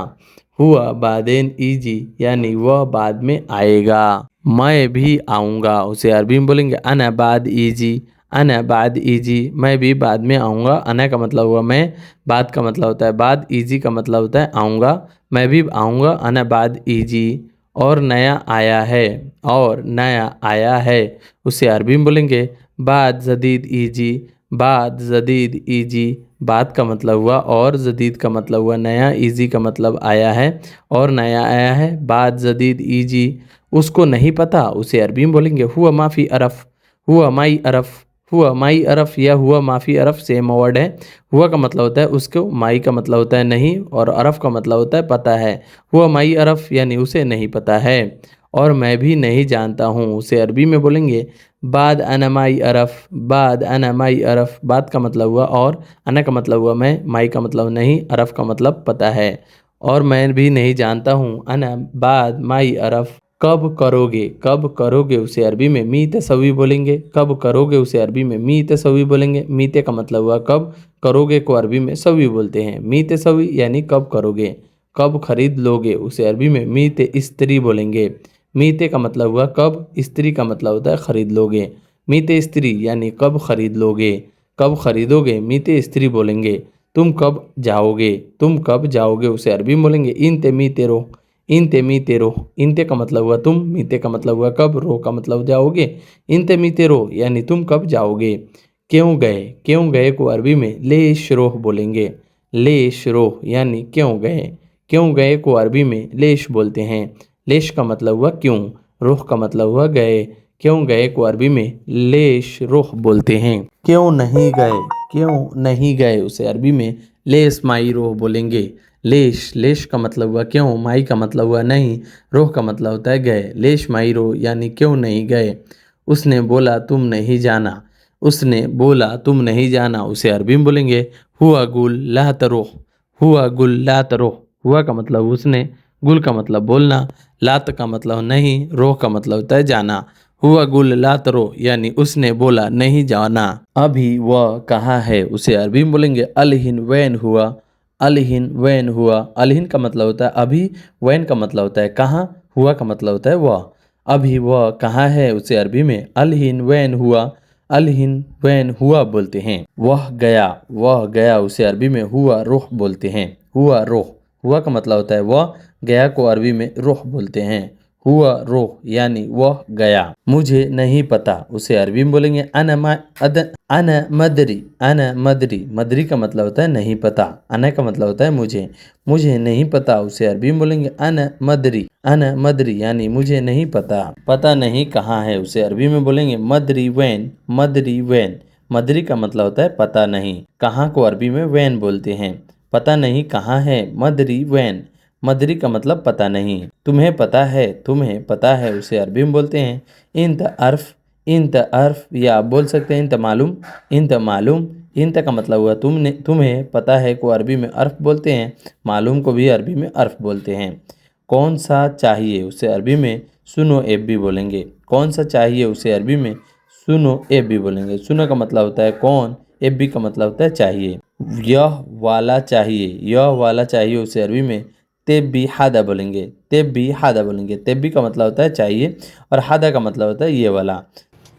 हुआ बादेन इजी यानी वह बाद में आएगा। मैं भी आऊँगा, उसे अरबी में बोलेंगे अना बाद इजी। अना बाद इजी, मैं भी बाद में आऊँगा। अना का मतलब हुआ मैं, बाद का मतलब होता है बाद, इजी का मतलब होता है आऊँगा। मैं भी आऊँगा, अना बाद इजी। और नया आया है, और नया आया है, उसे अरबी में बोलेंगे बाद जदीद इजी। बाद जदीद इजी, बाद का मतलब हुआ और, जदीद का मतलब हुआ नया, इजी का मतलब आया है, और नया आया है, बाद जदीद इजी। उसको नहीं पता, उसे अरबी में बोलेंगे हुआ माफ़ी अरफ। हुआ माई अरफ। हुआ माई अरफ या हुआ माफ़ी अरफ सेम वर्ड है। हुआ का मतलब होता है उसको, माई का मतलब होता है नहीं, और अरफ का मतलब होता है पता है। हुआ माई अरफ यानी उसे नहीं पता है। और मैं भी नहीं जानता हूँ, उसे अरबी में बोलेंगे बाद अना माई अरफ। बाद अना माई अरफ, बाद का मतलब हुआ और, अना का मतलब हुआ मैं, माई का मतलब नहीं, अरफ का मतलब पता है। और मैं भी नहीं जानता हूँ, अना बाद माई अरफ। कब करोगे, कब करोगे, उसे अरबी में मी तसवी बोलेंगे। कब करोगे, उसे अरबी में मी तसवी बोलेंगे। मीते का मतलब हुआ कब, करोगे को अरबी में सवी बोलते हैं। मी तसवी यानी कब करोगे। कब खरीद लोगे, उसे अरबी में मीते स्त्री बोलेंगे। मीते का मतलब हुआ कब, स्त्री का मतलब होता है खरीद लोगे। मीते स्त्री यानी कब खरीद लोगे। कब खरीदोगे, मीते स्त्री बोलेंगे। तुम कब जाओगे, तुम कब जाओगे, उसे अरबी में बोलेंगे इन ते मी तेरो। इन ते मी तेरो, इनते का मतलब हुआ तुम, मीते का मतलब हुआ कब, रो का मतलब जाओगे। इन ते मी तेरो यानी तुम कब जाओगे। क्यों गए, क्यों गए को अरबी में ले शरोह बोलेंगे। ले शरोह यानी क्यों गए। क्यों गए को अरबी में लेश बोलते हैं। लेश का मतलब हुआ क्यों, रुख का मतलब हुआ गए। क्यों गए को अरबी में लेश रुख बोलते हैं। क्यों नहीं गए, क्यों नहीं गए, उसे अरबी में लेस माई रोह बोलेंगे। लेश, लेश का मतलब हुआ क्यों, माई का मतलब हुआ नहीं, रोह का मतलब होता है गए। लेश माई रोह यानी क्यों नहीं गए। उसने बोला तुम नहीं जाना। उसने बोला तुम नहीं जाना, उसे अरबी में बोलेंगे हुआ गुल ला तरोह। हुआ गुल ला तरोह, हुआ का मतलब उसने, गुल का मतलब बोलना, लात का मतलब नहीं, रोह का मतलब होता है जाना। हुआ गुल लातरो यानी उसने बोला नहीं जाना। अभी वह कहाँ है उसे अरबी में बोलेंगे अलहिन वैन हुआ। अलहिन वैन हुआ। अलहिन का मतलब होता है अभी, वैन का मतलब होता है कहाँ, हुआ का मतलब होता है वह। अभी वह कहाँ है उसे अरबी में अलहिन वैन हुआ। अलहिन वैन हुआ बोलते हैं। वह गया उसे अरबी में हुआ रुख बोलते हैं। हुआ रुख। हुआ का मतलब होता है वह, गया को अरबी में रुख बोलते हैं। हुआ रुख यानी वह गया। मुझे नहीं पता उसे अरबी में बोलेंगे अना मदरी। अना मदरी। मदरी का मतलब होता है नहीं पता। अना का मतलब होता है मुझे। मुझे नहीं पता उसे अरबी में बोलेंगे अना मदरी। अना मदरी यानी मुझे नहीं पता। पता नहीं कहाँ है उसे अरबी में बोलेंगे मदरी वैन। मदरी वैन। मदरी का मतलब होता है पता नहीं। कहाँ को अरबी में वैन बोलते हैं। पता नहीं कहाँ है मदरी वैन। मदरी का मतलब पता नहीं। तुम्हें पता है उसे अरबी में बोलते हैं इंत अर्फ। इंत अर्फ या आप बोल सकते हैं इंत मालूम। इंत मालूम। इंत का मतलब हुआ तुमने, तुम्हें पता है को अरबी में अर्फ बोलते हैं। मालूम को भी अरबी में अर्फ बोलते हैं। कौन सा चाहिए उसे अरबी में सुनो एब भी बोलेंगे। कौन सा चाहिए उसे अरबी में सुनो एब भी बोलेंगे। सुनो का मतलब होता है कौन, एब भी का मतलब होता है चाहिए। यह वाला चाहिए उसे अरबी में तेब भी हादा बोलेंगे। तेब भी हादा बोलेंगे। तेब भी का मतलब होता है चाहिए और हादा का मतलब होता है ये वाला।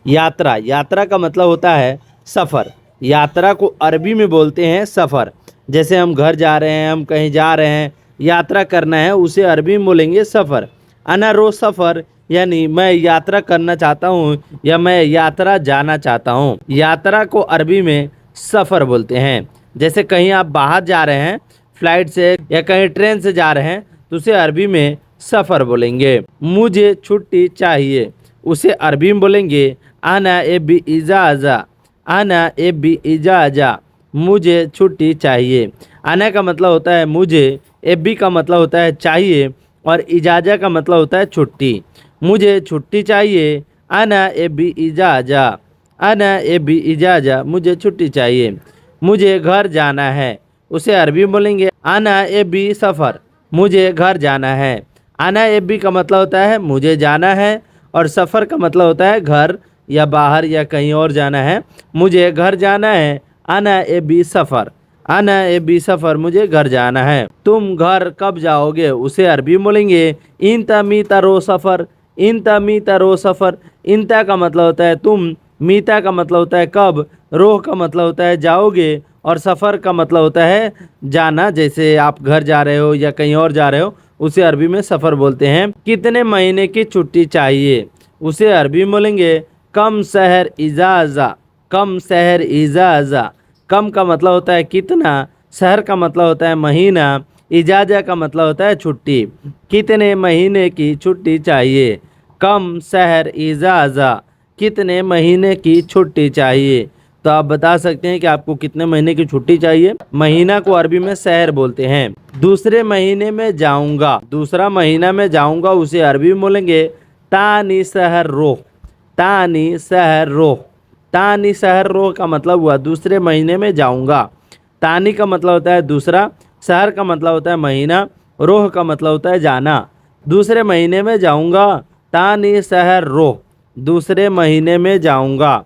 यात्रा का मतलब होता है सफ़र। यात्रा को अरबी में बोलते हैं सफ़र। जैसे हम घर जा रहे हैं, हम कहीं जा रहे हैं, यात्रा करना है, उसे अरबी में बोलेंगे सफ़र। अना रो सफ़र यानी मैं यात्रा करना चाहता हूँ या मैं यात्रा जाना चाहता हूँ। यात्रा को अरबी में सफ़र बोलते हैं। जैसे कहीं आप बाहर जा रहे हैं फ्लाइट से या कहीं ट्रेन से जा रहे हैं तो उसे अरबी में सफ़र बोलेंगे। मुझे छुट्टी चाहिए उसे अरबी में बोलेंगे आना एबी इजाज़ा। आना एबी इजाज़ा। मुझे छुट्टी चाहिए। आना का मतलब होता है मुझे, एबी का मतलब होता है चाहिए और इजाज़ा का मतलब होता है छुट्टी। मुझे छुट्टी चाहिए। आना एबी इजाज़ा। आना एबी इजाज़ा। मुझे छुट्टी चाहिए। मुझे घर जाना है उसे अरबी में बोलेंगे आना एबी सफ़र। मुझे घर जाना है। आना एबी का मतलब होता है मुझे जाना है और सफ़र का मतलब होता है घर या बाहर या कहीं और जाना है। मुझे घर जाना है। आना एबी सफ़र। आना एबी सफ़र। मुझे घर जाना है। तुम घर कब जाओगे उसे अरबी में बोलेंगे इंता मीता रो सफ़र। इंता मीता रो सफ़र। इंता का मतलब होता है तुम, मीता का मतलब होता है कब, रोह का मतलब होता है जाओगे और सफ़र का मतलब होता है जाना। जैसे आप घर जा रहे हो या कहीं और जा रहे हो उसे अरबी में सफ़र बोलते हैं। कितने महीने की छुट्टी चाहिए उसे अरबी में बोलेंगे कम शहर इजाज़ा। कम शहर इजाज़ा। कम का मतलब होता है कितना, शहर का मतलब होता है महीना, इजाज़ा का मतलब होता है छुट्टी। कितने महीने की छुट्टी चाहिए। कम शहर इजाज़ा। कितने महीने की छुट्टी चाहिए। तो आप बता सकते हैं कि आपको कितने महीने की छुट्टी चाहिए। महीना को अरबी में शहर बोलते हैं। दूसरे महीने में जाऊंगा। दूसरा महीना में जाऊंगा उसे अरबी में बोलेंगे तानी शहर रोह। तानी शहर रोह। तानी शहर रोह का मतलब हुआ दूसरे महीने में जाऊंगा। तानी का मतलब होता है दूसरा, शहर का मतलब होता है महीना, रोह का मतलब होता है जाना। दूसरे महीने में जाऊंगा। तानी शहर रोह। दूसरे महीने में जाऊंगा।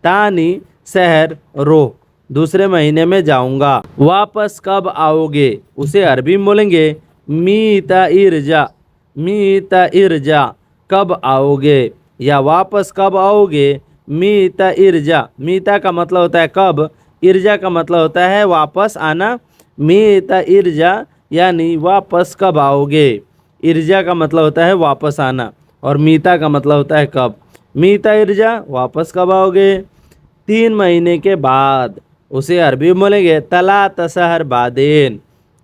तानी शहर रोह। दूसरे महीने में जाऊंगा। वापस कब आओगे उसे अरबी में बोलेंगे मीता इरजा। मीता इरजा। कब आओगे या वापस कब आओगे। मीता इरजा। मीता का मतलब होता है कब, इरजा का मतलब होता है वापस आना। मीता इरजा यानी वापस कब आओगे। इरजा का मतलब होता है वापस आना और मीता का मतलब होता है कब। मीता इरजा वापस कब आओगे। 3 महीने के बाद उसे अरबी में बोलेंगे तलाता शहर बादेन।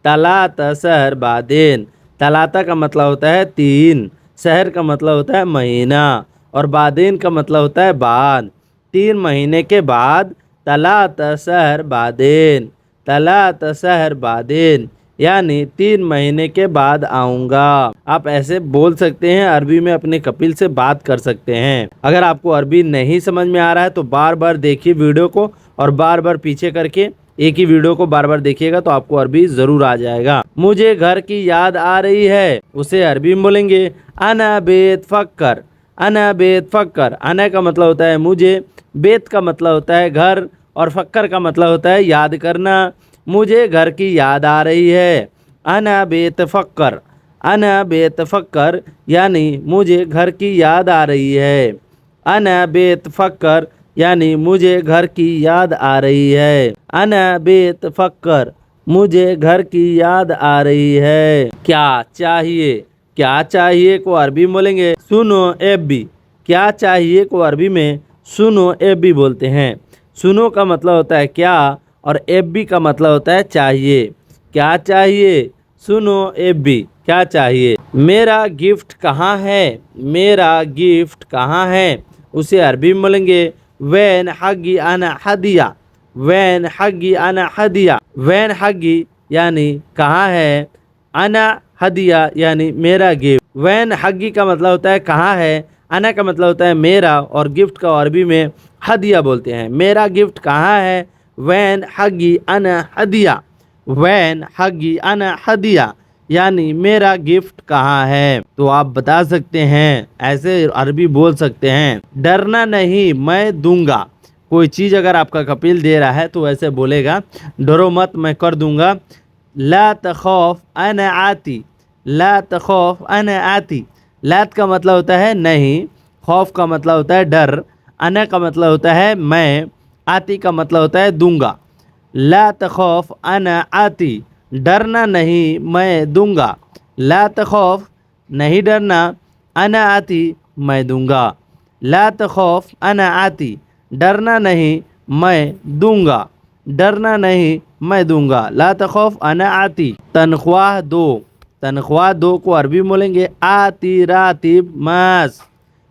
तलाता शहर बादेन। तलाता का मतलब होता है 3, शहर का मतलब होता है महीना और बादेन का मतलब होता है बाद। 3 महीने के बाद तलाता शहर बादेन। तलाता शहर बादेन यानी 3 महीने के बाद आऊँगा। आप ऐसे बोल सकते हैं, अरबी में अपने कपिल से बात कर सकते हैं। अगर आपको अरबी नहीं समझ में आ रहा है तो बार बार देखिए वीडियो को और बार बार पीछे करके एक ही वीडियो को बार बार देखिएगा तो आपको अरबी ज़रूर आ जाएगा। मुझे घर की याद आ रही है उसे अरबी में बोलेंगे अना बेत फक्कर। अना बेत फक्कर, अना का मतलब होता है मुझे, बेत का मतलब होता है घर, और फक्कर का मतलब होता है याद करना। मुझे घर की याद आ रही है। अना बेत फक्कर, अना बेत फक्कर यानी मुझे घर की याद आ रही है। अना बेत फक्कर यानी मुझे घर की याद आ रही है। अना बेत फक्कर, मुझे घर की याद आ रही है। क्या चाहिए, क्या चाहिए को अरबी में बोलेंगे सुनो एबी। क्या चाहिए को अरबी में सुनो एबी बोलते हैं। सुनो का मतलब होता है क्या, और एबी का मतलब होता है चाहिए। क्या चाहिए, सुनो एबी, क्या चाहिए। मेरा गिफ्ट कहाँ है, मेरा गिफ्ट कहाँ है, उसे अरबी में बोलेंगे वैन हगी अना हदिया। वैन हगी अना हदिया, वैन हगी यानी कहाँ है, अना हदिया यानी मेरा गिफ्ट। वैन हगी का मतलब होता है कहाँ है, अना का मतलब होता है मेरा, और गिफ्ट का अरबी में हदिया बोलते हैं। मेरा गिफ्ट कहाँ है, वैन हगी अना हदिया। वैन हगी अना हदिया यानी मेरा गिफ्ट कहाँ है। तो आप बता सकते हैं, ऐसे अरबी बोल सकते हैं, डरना नहीं मैं दूंगा। कोई चीज़ अगर आपका कपिल दे रहा है तो ऐसे बोलेगा, डरो मत मैं कर दूंगा। ला तखौफ अना आती, ला तखौफ अना आती। लात का मतलब होता है नहीं, खौफ का मतलब होता है डर, अना का मतलब होता है मैं, आती का मतलब होता है दूंगा। ला तखौफ अना आती, डरना नहीं मैं दूंगा। ला तखौफ, नहीं डरना, अना आती, मैं दूंगा। ला तखौफ अना आती, डरना नहीं मैं दूंगा। डरना नहीं मैं दूंगा। ला तखौफ अना आती। तनख्वाह दो, तनख्वाह दो को अरबी में बोलेंगे आती रातिब मास।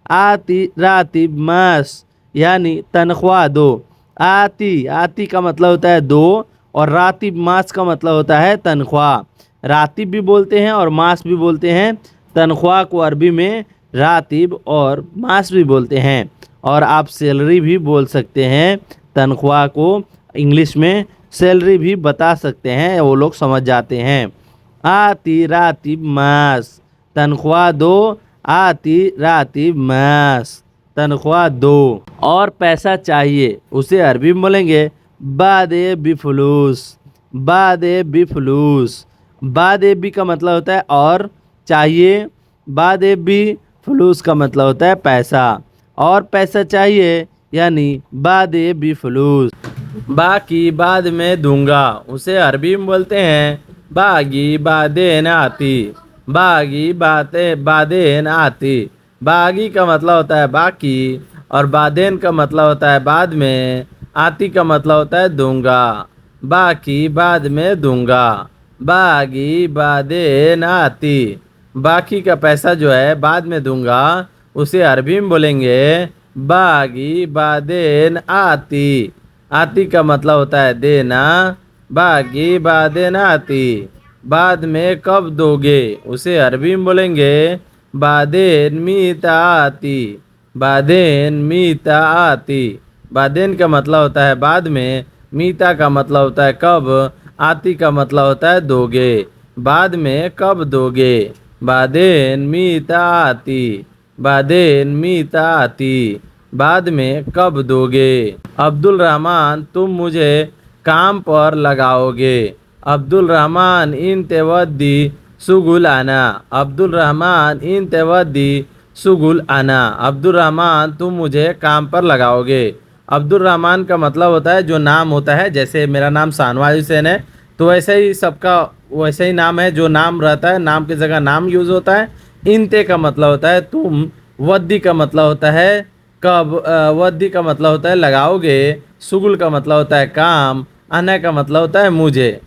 आती रातिब मास यानी तनख्वाह दो। आती, आती का मतलब होता है दो, और रातिब मास का मतलब होता है तनख्वाह। रातिब भी बोलते हैं और मास भी बोलते हैं। तनख्वाह को अरबी में रातिब और मास भी बोलते हैं। और आप सैलरी भी बोल सकते हैं, तनख्वाह को इंग्लिश में सैलरी भी बता सकते हैं, वो लोग समझ जाते हैं। आती रातिब मास, तनख्वाह दो, आती रातिब मास, तनख्वाह दो। और पैसा चाहिए उसे अरबी में बोलेंगे बादे बिफलूस। बादे बिफलूस, बादे बी का मतलब होता है और चाहिए, बादे बी फलूस का मतलब होता है पैसा। और पैसा चाहिए यानी बादे बी फलूस। बाकी बाद में दूंगा उसे अरबी में बोलते हैं बागी बादेन आती। बागी बातें बादेन आती। बागी का मतलब होता है बाकी, और बादेन का मतलब होता है बाद में, आती का मतलब होता है दूंगा। बाकी बाद में दूंगा। बागी बादेन आती, बाकी का पैसा जो है बाद में दूंगा, उसे अरबी में बोलेंगे बागी बादेन आती। आती का मतलब होता है देना। बागी बादेन आती, बाद में कब दोगे, उसे अरबी में बोलेंगे बादेन मीता आती। बादेन मीता आती, बादेन का मतलब होता है बाद में, मीता का मतलब होता है कब, आती का मतलब होता है दोगे। बाद में कब दोगे। बादेन मीता आती, बादेन मीता आती, बाद में कब दोगे। अब्दुल रहमान तुम मुझे काम पर लगाओगे। अब्दुल रहमान इन तेवद्दी सुगुल आना। अब्दुल रहमान इन तेवद्दी सुगुल आना। अब्दुल रहमान तुम मुझे काम पर लगाओगे। अब्दुल रहमान का मतलब होता है जो नाम होता है, जैसे मेरा नाम शाहनवाज हुसैन है तो वैसे ही सबका वैसे ही नाम है, जो नाम रहता है नाम की जगह नाम यूज़ होता है। इनते का मतलब होता है तुम, वद्दी का मतलब होता है कब, वद्दी का मतलब होता है लगाओगे, सुगुल का मतलब होता है काम, आना का मतलब होता है मुझे।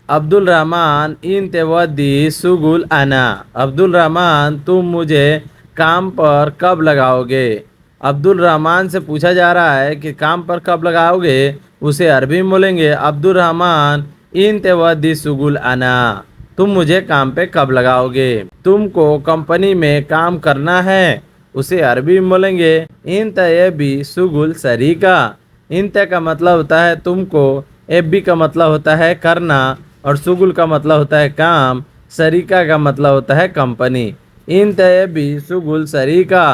अब्दुल रहमान इन तेवद्दी सुगुल आना। अब्दुल रहमान तुम मुझे काम पर कब लगाओगे। अब्दुल रहमान से पूछा जा रहा है कि काम पर कब लगाओगे, उसे अरबी में बोलेंगे अब्दुल रहमान इन तेवद्दी सुगुल आना। तुम मुझे काम पे कब लगाओगे। तुमको कंपनी में काम करना है, उसे अरबी में बोलेंगे इन तयबी सुगुल सरीका। इन त का मतलब होता है तुमको, एबी का मतलब होता है करना, और सुगुल का मतलब होता है काम, सरीका का मतलब होता है कंपनी। इन तयबी सुगुल सरीका,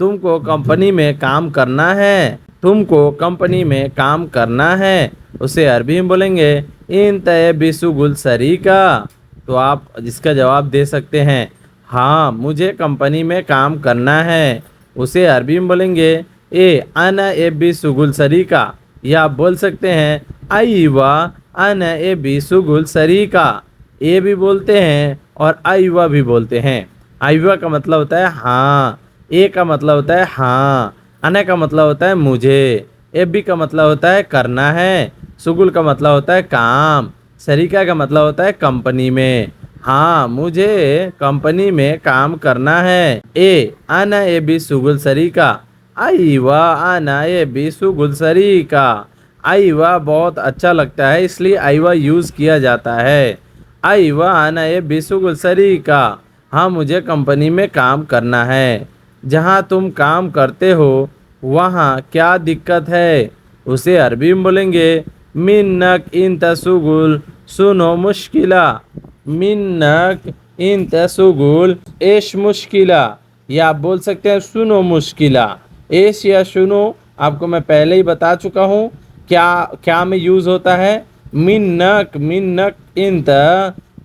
तुमको कंपनी में काम करना है, तुमको कंपनी में काम करना है। उसे अरबी में बोलेंगे इन तय बिसुगुल सरीका। तो आप इसका जवाब दे सकते हैं हाँ मुझे कंपनी में काम करना है। उसे अरबी में बोलेंगे ए अना ए बिसुगुल सरीका, या आप बोल सकते हैं आईवा अना ए बिसुगुल सरीका। ए भी बोलते हैं और आईवा भी बोलते हैं। आईवा का मतलब होता है हाँ, ए का मतलब होता है हाँ, अना का मतलब होता है मुझे, ए बी का मतलब होता है करना है, सुगुल का मतलब होता है काम, सरीका का मतलब होता है कंपनी में। हाँ मुझे कंपनी में काम करना है। ए आना ए बी सुगुल सरीका, आईवा आना ए बी सुगुल सरीका। आईवा बहुत अच्छा लगता है इसलिए आईवा यूज़ किया जाता है। आईवा आना ए बी सुगुल सरीका, हाँ मुझे कंपनी में काम करना है। जहाँ तुम काम करते हो वहाँ क्या दिक्कत है? उसे अरबी में बोलेंगे मिन्नक इन तसुगुल सुनो मुश्किला। मिन्नक इन तसुगुल एश मुश्किला, या आप बोल सकते हैं सुनो मुश्किला। एश या सुनो आपको मैं पहले ही बता चुका हूँ क्या क्या में यूज़ होता है। मिन्नक मिन्नक इंत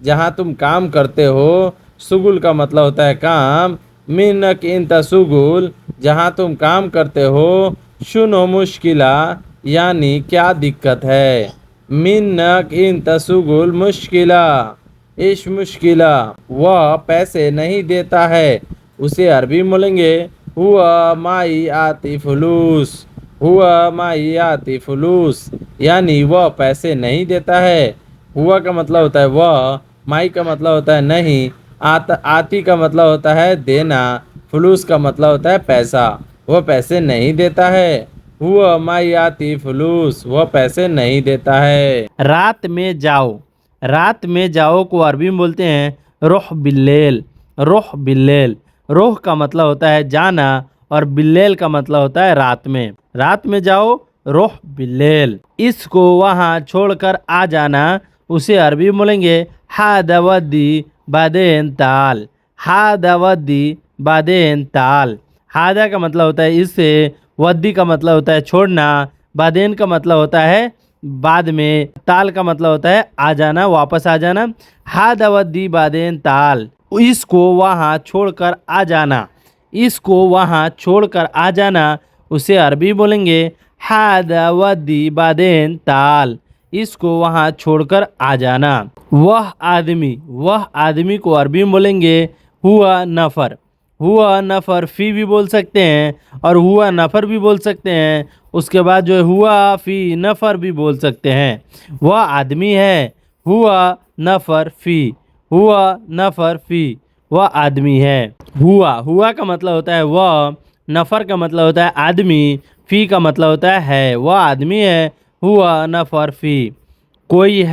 जहाँ तुम काम करते हो, सुगुल का मतलब होता है काम। मिन्नक इंत सुगुल जहाँ तुम काम करते हो, सुनो मुश्किला यानी क्या दिक्कत है। मिन्नक इंत सुगुल मुश्किला इश मुश्किला, वह पैसे नहीं देता है। उसे अरबी में बोलेंगे हुआ माई आती फुलूस। हुआ माई आती फुलूस यानी वह पैसे नहीं देता है। हुआ का मतलब होता है वह, माई का मतलब होता है नहीं, आती का मतलब होता है देना, फुलूस का मतलब होता है पैसा। वह पैसे नहीं देता है। हुआ माई आती फुलूस, वह पैसे नहीं देता है। रात में जाओ, रात में जाओ को अरबी में बोलते हैं रोह बिल्लेल। रोह बिल्लेल, रोह का मतलब होता है जाना और बिल्लेल का मतलब होता है रात में। रात में जाओ रोह बिल्लेल। इसको वहाँ छोड़कर आ जाना, उसे अरबी में बोलेंगे हादवदी बादेन ताल। हादवदी बादेन ताल। हादा का मतलब होता है इससे, वद्दी का मतलब होता है छोड़ना, बादेन का मतलब होता है बाद में, ताल का मतलब होता है आ जाना, वापस आ जाना। हादवदी बादेन ताल, इसको वहाँ छोड़कर आ जाना। इसको वहाँ छोड़कर आ जाना, उसे अरबी बोलेंगे हादवदी बादेन ताल। इसको वहाँ छोड़कर आ जाना। वह आदमी को अरबी में बोलेंगे हुआ नफ़र। हुआ नफ़र फ़ी भी बोल सकते हैं और हुआ नफ़र भी बोल सकते हैं। उसके बाद जो है हुआ फ़ी नफ़र भी बोल सकते हैं। वह आदमी है, हुआ नफ़र फ़ी, हुआ नफ़र फ़ी, वह आदमी है। हुआ का मतलब होता है वह, नफ़र का मतलब होता है आदमी, फ़ी का मतलब होता है वह आदमी है। हुआ नफ़र फ़ी। कोई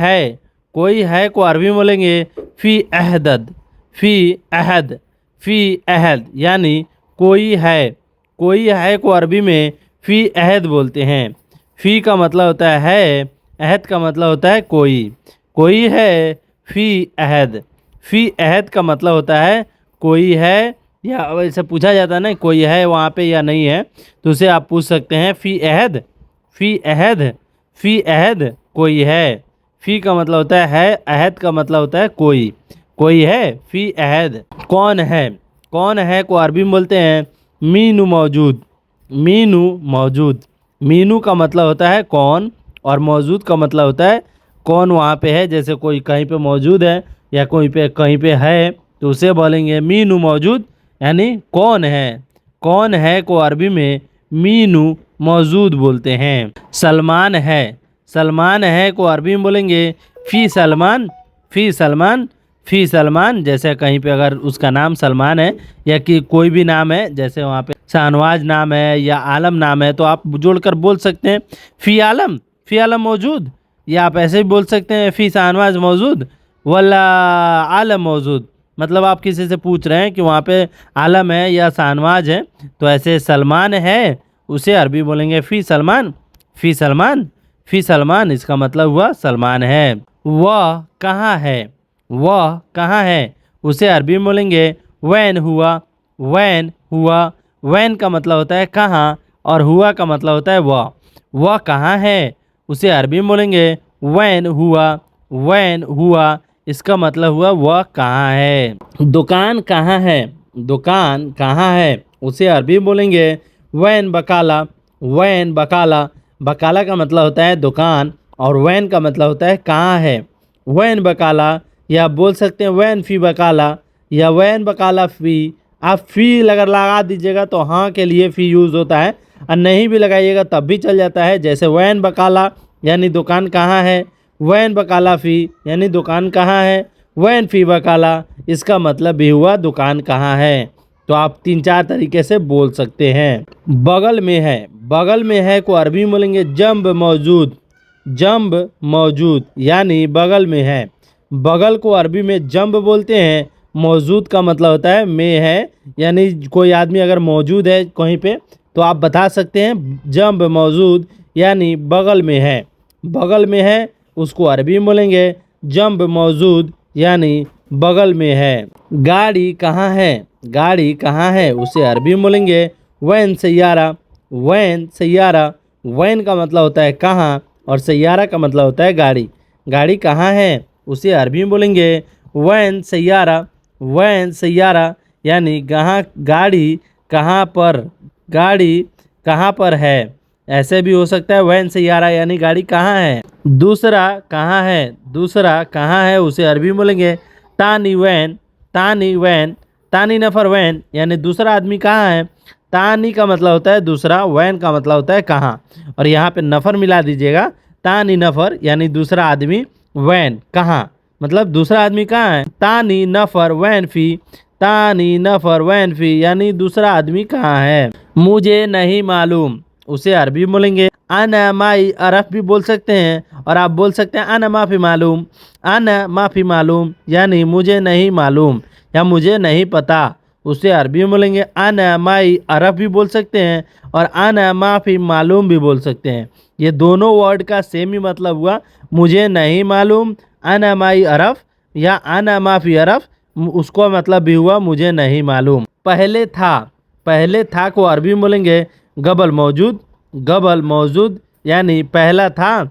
है को अरबी में बोलेंगे फ़ी अहदद। फ़ी अहद, फ़ी अहद यानी कोई है को अरबी में फ़ी अहद बोलते हैं। फ़ी का मतलब होता है, अहद का मतलब होता है कोई है फ़ी अहद। फ़ी अहद का मतलब होता है कोई है, या वैसे पूछा जाता है ना कोई है वहाँ पे या नहीं है, तो उसे आप पूछ सकते हैं फ़ी अहद। फ़ी अहद, फ़ी अहद कोई है। फ़ी का मतलब होता है, अहद का मतलब होता है कोई है फ़ी अहद। कौन है को अरबी में बोलते हैं मीनू मौजूद। मीनू मौजूद, मीनू का मतलब होता है कौन और मौजूद का मतलब होता है कौन वहाँ पे है। जैसे कोई कहीं पे मौजूद है या कोई पे कहीं पे है तो उसे बोलेंगे मीनू मौजूद यानी कौन है। कौन है को अरबी में मीनू मौजूद बोलते हैं। सलमान है को अरबी में बोलेंगे फ़ी सलमान। फ़ी सलमान जैसे कहीं पे अगर उसका नाम सलमान है या कि कोई भी नाम है, जैसे वहाँ पे शाहनवाज नाम है या आलम नाम है, तो आप जोड़कर बोल सकते हैं फ़ी आलम मौजूद, या आप ऐसे भी बोल सकते हैं फ़ी शाहनवाज मौजूद वल्ला आलम मौजूद। मतलब आप किसी से पूछ रहे हैं कि वहाँ पे आलम है या शाहनवाज है, तो ऐसे सलमान है उसे अरबी बोलेंगे फ़ी सलमान। फ़ी सलमान इसका मतलब हुआ सलमान है। वह कहाँ है उसे अरबी में बोलेंगे वैन हुआ। वैन का मतलब होता है कहाँ, और हुआ का मतलब होता है वह कहाँ है, उसे अरबी में बोलेंगे वैन हुआ, वैन हुआ, इसका मतलब हुआ वह कहाँ है। दुकान कहाँ है, दुकान कहाँ है, उसे अरबी में बोलेंगे वैन बकाला, वैन बकाला, बकाला का मतलब होता है दुकान और वैन का मतलब होता है कहाँ है, वैन बकाला, या बोल सकते हैं वैन फी बकाला या वैन बकाला फ़ी। आप फ़ी अगर लगा दीजिएगा तो हाँ के लिए फ़ी यूज़ होता है, और नहीं भी लगाइएगा तब भी चल जाता है। जैसे वैन बकाला यानी दुकान कहाँ है, वैन बकाला फ़ी यानी दुकान कहाँ है, वैन फ़ी बकाला इसका मतलब भी हुआ दुकान कहाँ है। तो आप 3-4 तरीके से बोल सकते हैं। बगल में है, बगल में है को अरबी में बोलेंगे जंब मौजूद, जंब मौजूद यानी बगल में है। बगल को अरबी में जंब बोलते हैं। मौजूद का मतलब होता है में है, यानी कोई आदमी अगर मौजूद है कहीं पे तो आप बता सकते हैं जंब मौजूद यानी बगल में है। बगल में है उसको अरबी में बोलेंगे जंब मौजूद यानी बगल में है। गाड़ी कहाँ है, गाड़ी कहाँ है, उसे अरबी में बोलेंगे वैन सैयारा, वैन सैयारा, वैन का मतलब होता है कहाँ और सैयारा का मतलब होता है गाड़ी। गाड़ी कहाँ है, उसे अरबी में बोलेंगे वैन सैयारा, वैन सैयारा यानी गाड़ी कहाँ पर, गाड़ी कहाँ पर है। ऐसे भी हो सकता है वैन सैयारा यानी गाड़ी कहाँ है। दूसरा कहाँ है, दूसरा कहाँ है, उसे अरबी में बोलेंगे तानी वैन, तानी वैन, तानी नफर वैन यानी दूसरा आदमी कहाँ है। तानी का मतलब होता है दूसरा, वैन का मतलब होता है कहाँ, और यहाँ पे नफर मिला दीजिएगा। तानी नफर यानी दूसरा आदमी, वैन कहाँ मतलब दूसरा आदमी कहाँ है। तानी नफर वैन फ़ी, तानी नफर वैन फ़ी यानी दूसरा आदमी कहाँ है। मुझे नहीं मालूम, उसे अरबी में बोलेंगे अना माई अरफ भी बोल सकते हैं, और आप बोल सकते हैं अना माफ़ी मालूम, अना माफ़ी मालूम यानी मुझे नहीं मालूम या मुझे नहीं पता। उसे अरबी में बोलेंगे अना माई अरफ भी बोल सकते हैं और अना माफ़ी मालूम भी बोल सकते हैं। ये दोनों वर्ड का सेम ही मतलब हुआ, मुझे नहीं मालूम अना माई अरफ या अना माफ़ी अरफ, उसको मतलब भी हुआ मुझे नहीं मालूम। पहले था, पहले था को अरबी में बोलेंगे गबल मौजूद, गबल मौजूद यानी पहला था,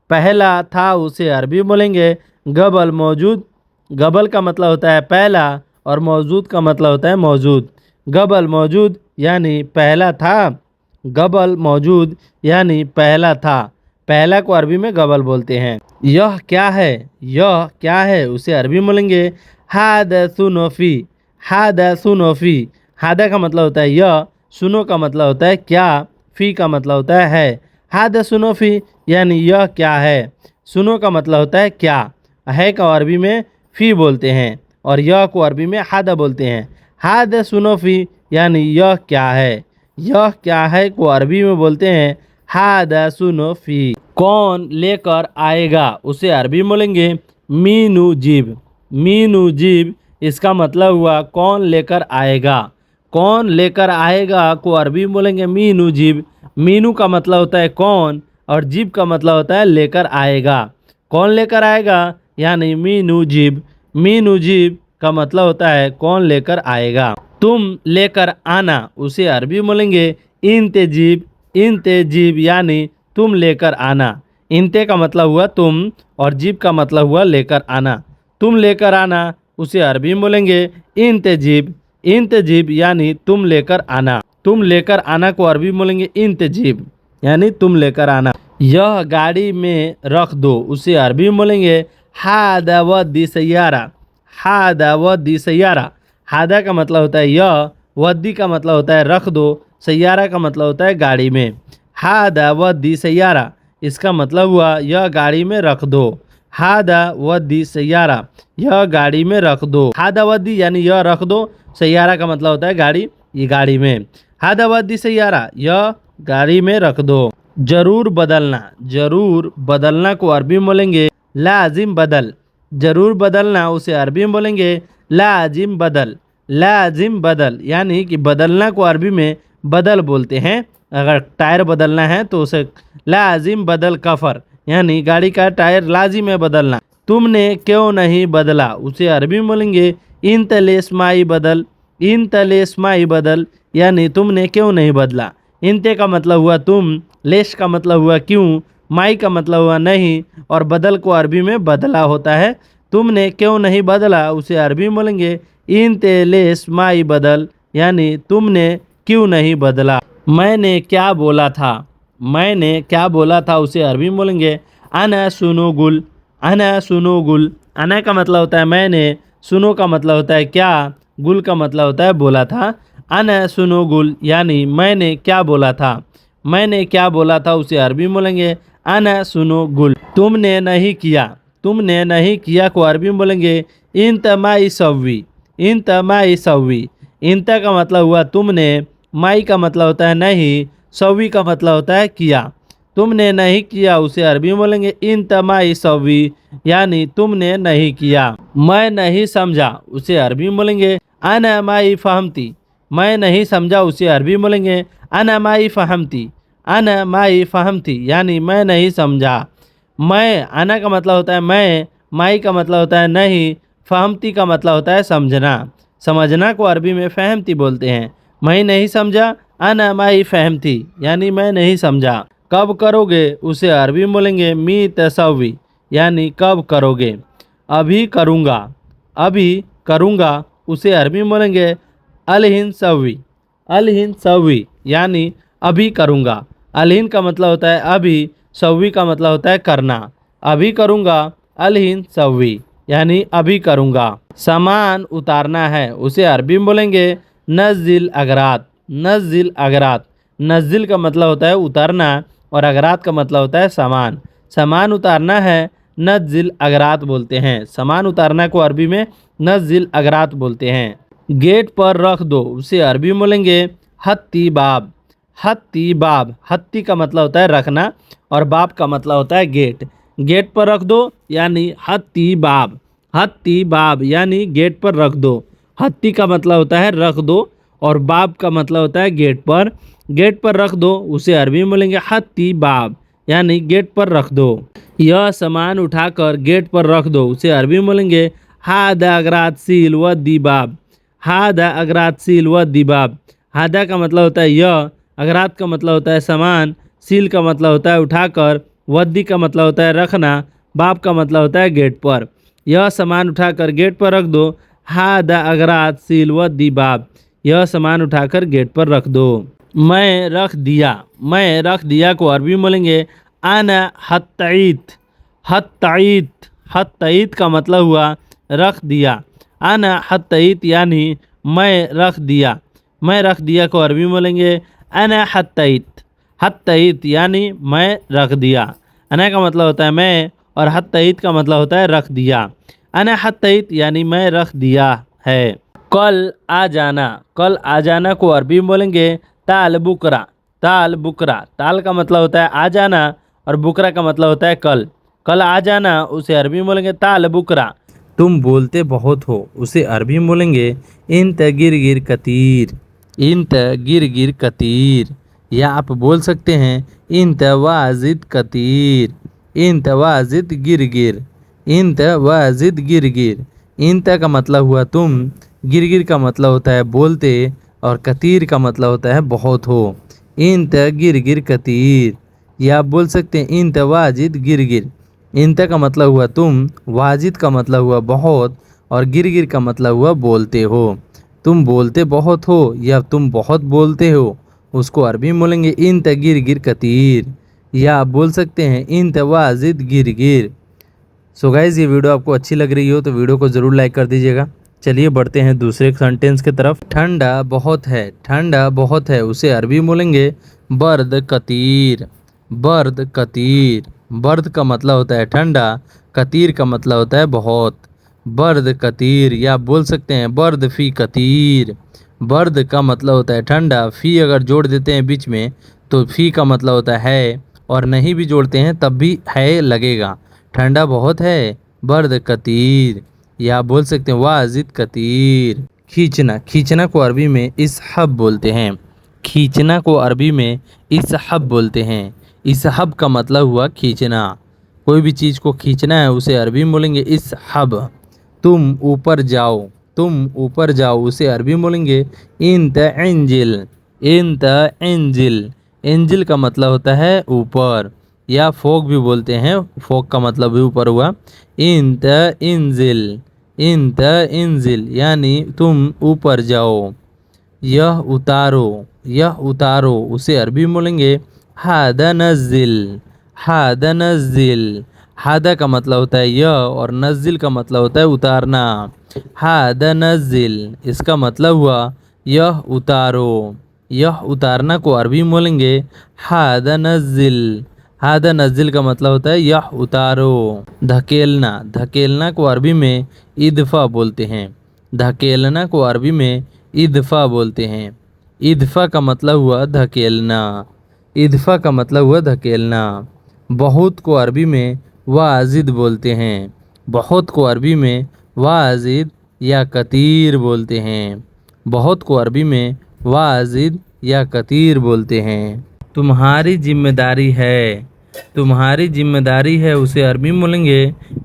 पहला था उसे अरबी में बोलेंगे गबल मौजूद। गबल का मतलब होता है पहला और मौजूद का मतलब होता है मौजूद। गबल मौजूद यानी पहला था, गबल मौजूद यानी पहला था। पहला को अरबी में गबल बोलते हैं। यह क्या है, यह क्या है, उसे अरबी में बोलेंगे हादा सुनोफी, हादा सुनोफी। हादा का मतलब होता है यह, सुनो का मतलब होता है क्या, फ़ी का मतलब होता है। हादा सुनोफी यानी यह क्या है। सुनो का मतलब होता है क्या, है का अरबी में फ़ी बोलते हैं और यह को अरबी में हादा बोलते हैं। हादा सुनोफी यानी यह क्या है, यह क्या है को अरबी में बोलते हैं हादा सुनोफी। कौन लेकर आएगा, उसे अरबी में बोलेंगे मीनू जीब, मीनू जीब इसका मतलब हुआ कौन लेकर आएगा। कौन लेकर आएगा को अरबी में बोलेंगे मीनू जीब। मीनू का मतलब होता है कौन और जीब का मतलब होता है लेकर आएगा। कौन लेकर आएगा यानी मीनू जीब, मीनू जीब का मतलब होता है कौन लेकर आएगा। तुम लेकर आना, उसे अरबी में बोलेंगे इंतेजीब, इंतेजीब यानी तुम लेकर आना। इंते का मतलब हुआ तुम और जीब का मतलब हुआ लेकर आना। तुम लेकर आना, उसे अरबी में बोलेंगे इंतेजीब, इंतेजीब यानी तुम लेकर आना। तुम लेकर आना को अरबी में बोलेंगे इंतेजीब यानी तुम लेकर आना। यह गाड़ी में रख दो, उसे अरबी में बोलेंगे हादा वद्दी सैयारा, हादा वद्दी सैयारा। हादा का मतलब होता है यह, वद्दी का मतलब होता है रख दो, सैयारा का मतलब होता है गाड़ी में। हादा वद्दी सैयारा इसका मतलब हुआ यह गाड़ी में रख दो। हादा वद्दी सैयारा यह गाड़ी में रख दो। हादा वद्दी यानी यह रख दो, सैयारा का मतलब होता है गाड़ी, ये गाड़ी में। हादा वद्दी सैयारा यह गाड़ी में रख दो। जरूर बदलना, जरूर बदलना को अरबी में बोलेंगे लाजिम बदल। जरूर बदलना उसे अरबी में बोलेंगे लाजिम बदल, लाजिम बदल यानी कि बदलना को अरबी में बदल बोलते हैं। अगर टायर बदलना है तो उसे लाजिम बदल कफ़र यानी गाड़ी का टायर लाजिम है बदलना। तुमने क्यों नहीं बदला, उसे अरबी में बोलेंगे इन तलेस्माई बदल, इन तलेस्माई बदल यानी तुमने क्यों नहीं बदला। इंते का मतलब हुआ तुम, लेश का मतलब हुआ क्यों, माई का मतलब हुआ नहीं, और बदल को अरबी में बदला होता है। तुमने क्यों नहीं बदला उसे अरबी में बोलेंगे इंते लेश माई बदल, यानी तुमने क्यों नहीं बदला। मैंने क्या बोला था, मैंने क्या बोला था उसे अरबी में बोलेंगे अना सुनो गुल, अना सुनो गुल। अना का मतलब होता है मैंने, सुनो का मतलब होता है क्या, गुल का मतलब होता है बोला था। अना सुनो गुल यानी मैंने क्या बोला था, मैंने क्या बोला था उसे अरबी में बोलेंगे अना सुनो गुल। तुमने नहीं किया, तुमने नहीं किया को अरबी में बोलेंगे इंत माई सव्वी, इंत माई सव्वी। इंत का मतलब हुआ तुमने, माई का मतलब होता है नहीं, सव्वी का मतलब होता है किया। तुमने नहीं किया उसे अरबी में बोलेंगे इंत माई सव्वी, यानी तुमने नहीं किया। मैं नहीं समझा उसे अरबी में बोलेंगे अना माई फहमती, मैं नहीं समझा उसे अरबी में बोलेंगे अना माई फहमती, अना माई फहमती, यानी मैं नहीं समझा। मैं, अना का मतलब होता है मैं, माई का मतलब होता है नहीं, फहमती का मतलब होता है समझना। समझना को अरबी में फहमती बोलते हैं। मैं नहीं समझा, अना माई फहमती, यानी मैं नहीं समझा। कब करोगे उसे अरबी में बोलेंगे मी तसवी, यानी कब करोगे। अभी करूँगा, अभी करूँगा उसे अरबी में बोलेंगे अलहिन सवी, अलहिन सवी, यानी अभी करूँगा। अलहिन का मतलब होता है अभी, सवी का मतलब होता है करना। अभी करूँगा अलहिन सवी, यानी अभी करूँगा। सामान उतारना है उसे अरबी में बोलेंगे नज़िल अगरात, नज़िल अगरात। नज़िल का मतलब होता है उतारना और अगरात का मतलब होता है सामान। सामान उतारना है नज़िल अगरात बोलते हैं। सामान उतारना को अरबी में नज़िल अगरात बोलते हैं। गेट पर रख दो उसे अरबी में बोलेंगे हत्ती बाब, हत्ती बाब। हत्ती का मतलब होता है रखना और बाब का मतलब होता है गेट। गेट पर रख दो यानी हत्ती बाब, हत्ती बाब यानी गेट पर रख दो। हत्ती का मतलब होता है रख दो और बाब का मतलब होता है गेट पर। गेट पर रख दो उसे अरबी में बोलेंगे हत्ती बाब, यानी गेट पर रख दो। यह सामान उठाकर गेट पर रख दो उसे अरबी में बोलेंगे हादा अगरात सील व दीबाब, हादा अगरात सील व दीबाब। हादा का मतलब होता है यह, अगरात का मतलब होता है सामान, सील का मतलब होता है उठाकर, वद्दी का मतलब होता है रखना, बाप का मतलब होता है गेट पर। यह सामान उठाकर गेट पर रख दो हादा अगरात सील व दीबाब, यह सामान उठाकर गेट पर रख दो। मैं रख दिया, मैं रख दिया को अरबी में बोलेंगे आना हत्तईत, हत्तईत। हत्तईत का मतलब हुआ रख दिया। आना हत्तईत यानी मैं रख दिया। मैं रख दिया को अरबी में बोलेंगे अना हत्तईत, हत्तईत यानी मैं रख दिया। अना का मतलब होता है मैं और हत्तईत का मतलब होता है रख दिया। अना हत्तईत यानी मैं रख दिया है। कल आ जाना, कल आ जाना को अरबी में बोलेंगे ताल बुकरा, ताल बुकरा। ताल का मतलब होता है आ जाना और बुकरा का मतलब होता है कल। कल आ जाना उसे अरबी में बोलेंगे ताल बुकरा। तुम बोलते बहुत हो उसे अरबी में बोलेंगे इंत गिर गिर कतीर, इंत गिर गिर कतीर। या आप बोल सकते हैं इंत वाजिद कतीर, इंत वाजिद गिर गिर, इंत वाजिद गिर गिर। इंत का मतलब हुआ तुम, गिर गिर का मतलब होता है बोलते और कतीर का मतलब होता है बहुत हो। इंत गिर गिर कतीर। या आप बोल सकते हैं इंत वाजिद गिर गिर। इंत का मतलब हुआ तुम, वाजिद का मतलब हुआ बहुत और गिर गिर का मतलब हुआ बोलते हो। तुम बोलते बहुत हो या तुम बहुत बोलते हो उसको अरबी में बोलेंगे इंत गिर गिर कतीर। या आप बोल सकते हैं इंत वाजिद गिर गिर। सो गाइस ये वीडियो आपको अच्छी लग रही हो तो वीडियो को ज़रूर लाइक कर दीजिएगा। चलिए बढ़ते हैं दूसरे सेंटेंस की तरफ। ठंडा बहुत है, ठंडा बहुत है उसे अरबी में बोलेंगे बर्द कतीर, बर्द कतीर। बर्द का मतलब होता है ठंडा, कतीर का मतलब होता है बहुत। बर्द कतीर। या आप बोल सकते हैं बर्द फी कतीर। बर्द का मतलब होता है ठंडा, फी अगर जोड़ देते हैं बीच में तो फी का मतलब होता है और नहीं भी जोड़ते हैं तब भी है लगेगा। ठंडा बहुत है, बर्द कतीर। या आप बोल सकते हैं वाजिद कतीर। खींचना, खींचना को अरबी में इसहब बोलते हैं। खींचना को अरबी में इसहब बोलते हैं। इसहब का मतलब हुआ खींचना। कोई भी चीज़ को खींचना है उसे अरबी में बोलेंगे इसहब। तुम ऊपर जाओ, तुम ऊपर जाओ उसे अरबी में बोलेंगे इंत एंजिल। इंत एंजिल। एंजिल का मतलब होता है ऊपर, या फोक भी बोलते हैं, फोक का मतलब भी ऊपर हुआ। इंत इंजिल। इंत इंजिल यानी तुम ऊपर जाओ। यह उतारो। यह उतारो उसे अरबी में बोलेंगे हादा नज़िल। हादा नज़िल। हादा का मतलब होता है यह, और नज़िल का मतलब होता है उतारना। हादा नज़िल इसका मतलब हुआ यह उतारो। यह उतारना को अरबी में बोलेंगे हादा नज़िल। हादा नज़िल का मतलब होता है यह उतारो। धकेलना। धकेलना को अरबी में इदफा बोलते हैं। धकेलना को अरबी में इदफा बोलते हैं। इदफा का मतलब हुआ धकेलना। इदफा का मतलब हुआ धकेलना। बहुत को अरबी में वाजिद बोलते हैं। बहुत को अरबी में वाजिद या कतीर बोलते हैं। बहुत को अरबी में वाजिद या कतीर बोलते हैं। तुम्हारी जिम्मेदारी है। तुम्हारी जिम्मेदारी है उसे अरबी में बोलेंगे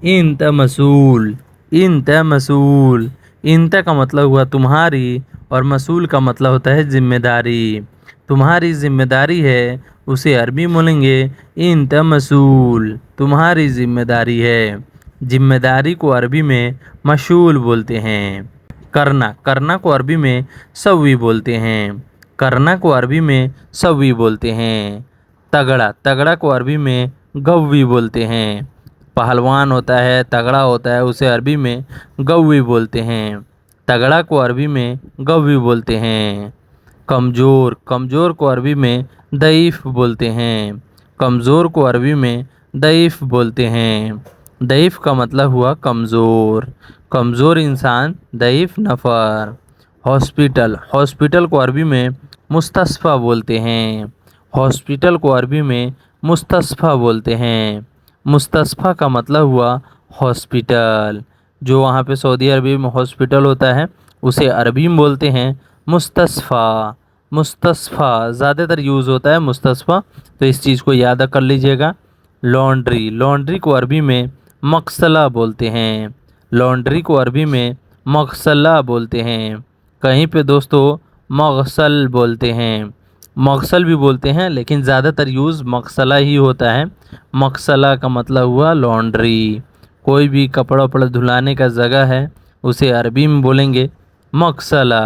इंत मसूल। इंत मसूल। इंत का मतलब हुआ तुम्हारी, और मसूल का मतलब होता है जिम्मेदारी। तुम्हारी जिम्मेदारी है उसे अरबी में बोलेंगे इंत मसूल। तुम्हारी जिम्मेदारी है। जिम्मेदारी को अरबी में मशूल बोलते हैं। करना। करना को अरबी में सवी बोलते हैं। करना को अरबी में सवी बोलते हैं। तगड़ा। तगड़ा को अरबी में गव्वी बोलते हैं। पहलवान होता है, तगड़ा होता है, उसे अरबी में गव्वी बोलते हैं। तगड़ा को अरबी में गव्वी बोलते हैं। कमज़ोर। कमज़ोर को अरबी में दईफ बोलते हैं। कमज़ोर को अरबी में दईफ बोलते हैं। दईफ का मतलब हुआ कमज़ोर। कमज़ोर इंसान दईफ नफर। हॉस्पिटल। हॉस्पिटल को अरबी में मुस्तशफ़ा बोलते हैं। हॉस्पिटल को अरबी में मुस्तशफ़ा बोलते हैं। मुस्तशफ़ा का मतलब हुआ हॉस्पिटल। जो वहाँ पे सऊदी अरब में हॉस्पिटल होता है उसे अरबी में बोलते हैं मुस्तशफ़ा। मुस्तशफ़ा ज़्यादातर यूज़ होता है मुस्तशफ़ा, तो इस चीज़ को याद कर लीजिएगा। लॉन्ड्री। लॉन्ड्री को अरबी में मग़सला बोलते हैं। लॉन्ड्री को अरबी में मग़सला बोलते हैं। कहीं पे दोस्तों मग़सल बोलते हैं, मग़सल भी बोलते हैं, लेकिन ज़्यादातर यूज़ मग़सला ही होता है। मग़सला का मतलब हुआ लॉन्ड्री। कोई भी कपड़ा वपड़ा धुलाने का जगह है उसे अरबी में बोलेंगे मग़सला।